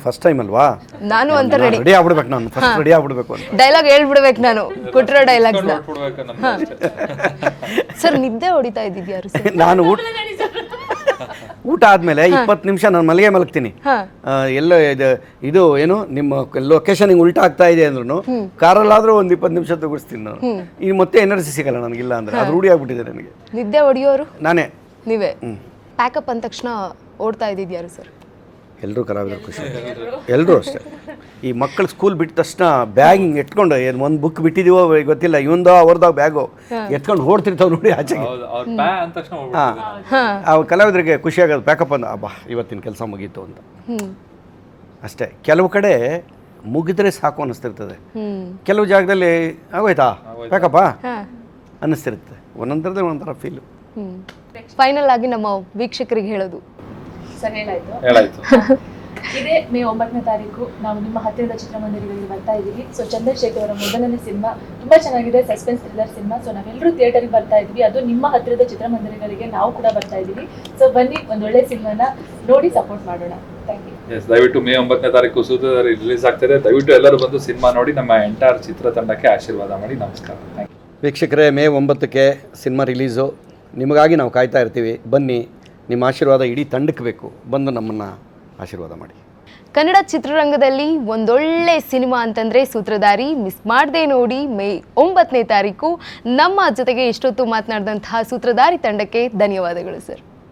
ಫಸ್ಟ್ ಟೈಮ್ ಅಲ್ವಾ, ನಾನು ಅಂತ ರೆಡಿ ಆಗ್ಬಿಡ್ಬೇಕು. ನಾನು ಫಸ್ಟ್ ರೆಡಿ ಆಗ್ಬಿಡ್ಬೇಕು ಅಂತ ಡೈಲಾಗ್ ಹೇಳ್ಬಿಡ್ಬೇಕು, ನಾನು ಕೊಟ್ಟಿರೋ ಡೈಲಾಗ್ಸ್. ಸರ್, ನಿದ್ದೆ ಹೊಡಿತಾ ಇದ್ದಿದ್ದು ಯಾರು ಸರ್? ನಾನು ಊಟ ಆದ್ಮೇಲೆ 20 ನಿಮಿಷ ನಾನು ಮಲಗ್ತೀನಿ. ಎಲ್ಲ ಇದು ಏನು ನಿಮ್ಮ ಲೊಕೇಶನ್ ಹಿಂಗೆ ಉಲ್ಟಾ ಆಗ್ತಾ ಇದೆ ಅಂದ್ರೂ ಕಾರಲ್ಲಾದ್ರೂ ಒಂದು 20 ನಿಮಿಷ ತಗೋಸ್ತೀನಿ ನಾನು. ಈಗ ಮತ್ತೆ ಎನರ್ಜಿ ಸಿಗಲ್ಲ ನನಗಿಲ್ಲ ಅಂದ್ರೆ, ಅದು ರೂಢಿ ಆಗ್ಬಿಟ್ಟಿದೆ ನನಗೆ. ನಿದ್ದೆ ಹೊಡಿಯೋರು ನಾನೇ, ನೀವೇ. ಪ್ಯಾಕಪ್ ಅಂದ ತಕ್ಷಣ ಓಡ್ತಾ ಇದ್ದಿದ್ದು ಯಾರು ಸರ್? ಎಲ್ಲರೂ ಕಲಾವಿದರು, ಖುಷಿ ಎಲ್ಲರೂ ಅಷ್ಟೇ. ಈ ಮಕ್ಕಳು ಸ್ಕೂಲ್ ಬಿಟ್ಟ ತಕ್ಷಣ ಬ್ಯಾಗ್ ಹಿಂಗೆ ಎತ್ಕೊಂಡು, ಒಂದು ಬುಕ್ ಬಿಟ್ಟಿದೀವೋ ಗೊತ್ತಿಲ್ಲ, ಇವಂದೋ ಅವ್ರದಾಗ ಬ್ಯಾಗು ಎತ್ಕೊಂಡು ಓಡ್ತಿರ್ತಾವೆ ನೋಡಿ ಆಚೆಗೆ. ಆ ಕಲಾವಿದರಿಗೆ ಖುಷಿ ಆಗೋದು, ಪ್ಯಾಕಪ್ ಅಂದ ಅಬ್ಬಾ ಇವತ್ತಿನ ಕೆಲಸ ಮುಗೀತು ಅಂತ ಅಷ್ಟೇ. ಕೆಲವು ಕಡೆ ಮುಗಿದ್ರೆ ಸಾಕು ಅನ್ನಿಸ್ತಿರ್ತದೆ, ಕೆಲವು ಜಾಗದಲ್ಲಿ ಆಗೋಯ್ತಾ ಪ್ಯಾಕಪ್ಪ ಅನ್ನಿಸ್ತಿರುತ್ತೆ. ಒಂದೊಂಥರದೇ ಒಂಥರ ಫೀಲು. ಫೈನಲ್ ಆಗಿ ನಮ್ಮ ವೀಕ್ಷಕರಿಗೆ ಹೇಳೋದು ಸರ್, ಹೇಳಾಯ್ತು. ಇದೇ ಮೇ 9ನೇ ತಾರೀಕು ನಾವು ನಿಮ್ಮ ಹತ್ತಿರದ ಚಿತ್ರಮಂದಿರಗಳಿಗೆ ಬರ್ತಾ ಇದ್ದೀವಿ. ಸೊ ಚಂದ್ರಶೇಖರ್ ಅವರ ಮೊದಲನೇ ಸಿನಿಮಾ ತುಂಬಾ ಚೆನ್ನಾಗಿದೆ, ಸಸ್ಪೆನ್ಸ್ ಥ್ರಿಲ್ಲರ್ ಸಿನಿಮಾ. ಸೊ ನಾವೆಲ್ಲರೂ ಥಿಯೇಟರ್ಗೆ ಬರ್ತಾ ಇದ್ವಿ, ಅದು ನಿಮ್ಮ ಹತ್ತಿರದ ಚಿತ್ರಮಂದಿರಗಳಿಗೆ ನಾವು ಕೂಡ ಬರ್ತಾ ಇದ್ದೀವಿ. ಸೊ ಬನ್ನಿ, ಒಂದೊಳ್ಳೆ ಸಿನಿಮಾನ ನೋಡಿ ಸಪೋರ್ಟ್ ಮಾಡೋಣ. Thank you. ದಯವಿಟ್ಟು ಮೇ 9ನೇ ತಾರೀಕು ಸೂತ್ರಧಾರಿ ರಿಲೀಸ್ ಆಗ್ತಿದೆ. ದಯವಿಟ್ಟು ಎಲ್ಲರೂ ಬಂದು ಸಿನಿಮಾ ನೋಡಿ ನಮ್ಮ ಎಂಟೈರ್ ಚಿತ್ರತಂಡಕ್ಕೆ ಆಶೀರ್ವಾದ ಮಾಡಿ. ನಮಸ್ಕಾರ. Thank you. ವೀಕ್ಷಕರೇ, ಮೇ 9ಕ್ಕೆ ಸಿನಿಮಾ ರಿಲೀಸು. ನಿಮಗಾಗಿ ನಾವು ಕಾಯ್ತಾ ಇರ್ತೀವಿ. ಬನ್ನಿ, ನಿಮ್ಮ ಆಶೀರ್ವಾದ ಇಡೀ ತಂಡಕ್ಕೆ ಬೇಕು. ಬಂದು ನಮ್ಮನ್ನು ಆಶೀರ್ವಾದ ಮಾಡಿ. ಕನ್ನಡ ಚಿತ್ರರಂಗದಲ್ಲಿ ಒಂದೊಳ್ಳೆ ಸಿನಿಮಾ ಅಂತಂದರೆ ಸೂತ್ರಧಾರಿ. ಮಿಸ್ ಮಾಡದೆ ನೋಡಿ. ಮೇ 9ನೇ ತಾರೀಕು ನಮ್ಮ ಜೊತೆಗೆ ಇಷ್ಟೊತ್ತು ಮಾತನಾಡಿದಂತಹ ಸೂತ್ರಧಾರಿ ತಂಡಕ್ಕೆ ಧನ್ಯವಾದಗಳು ಸರ್.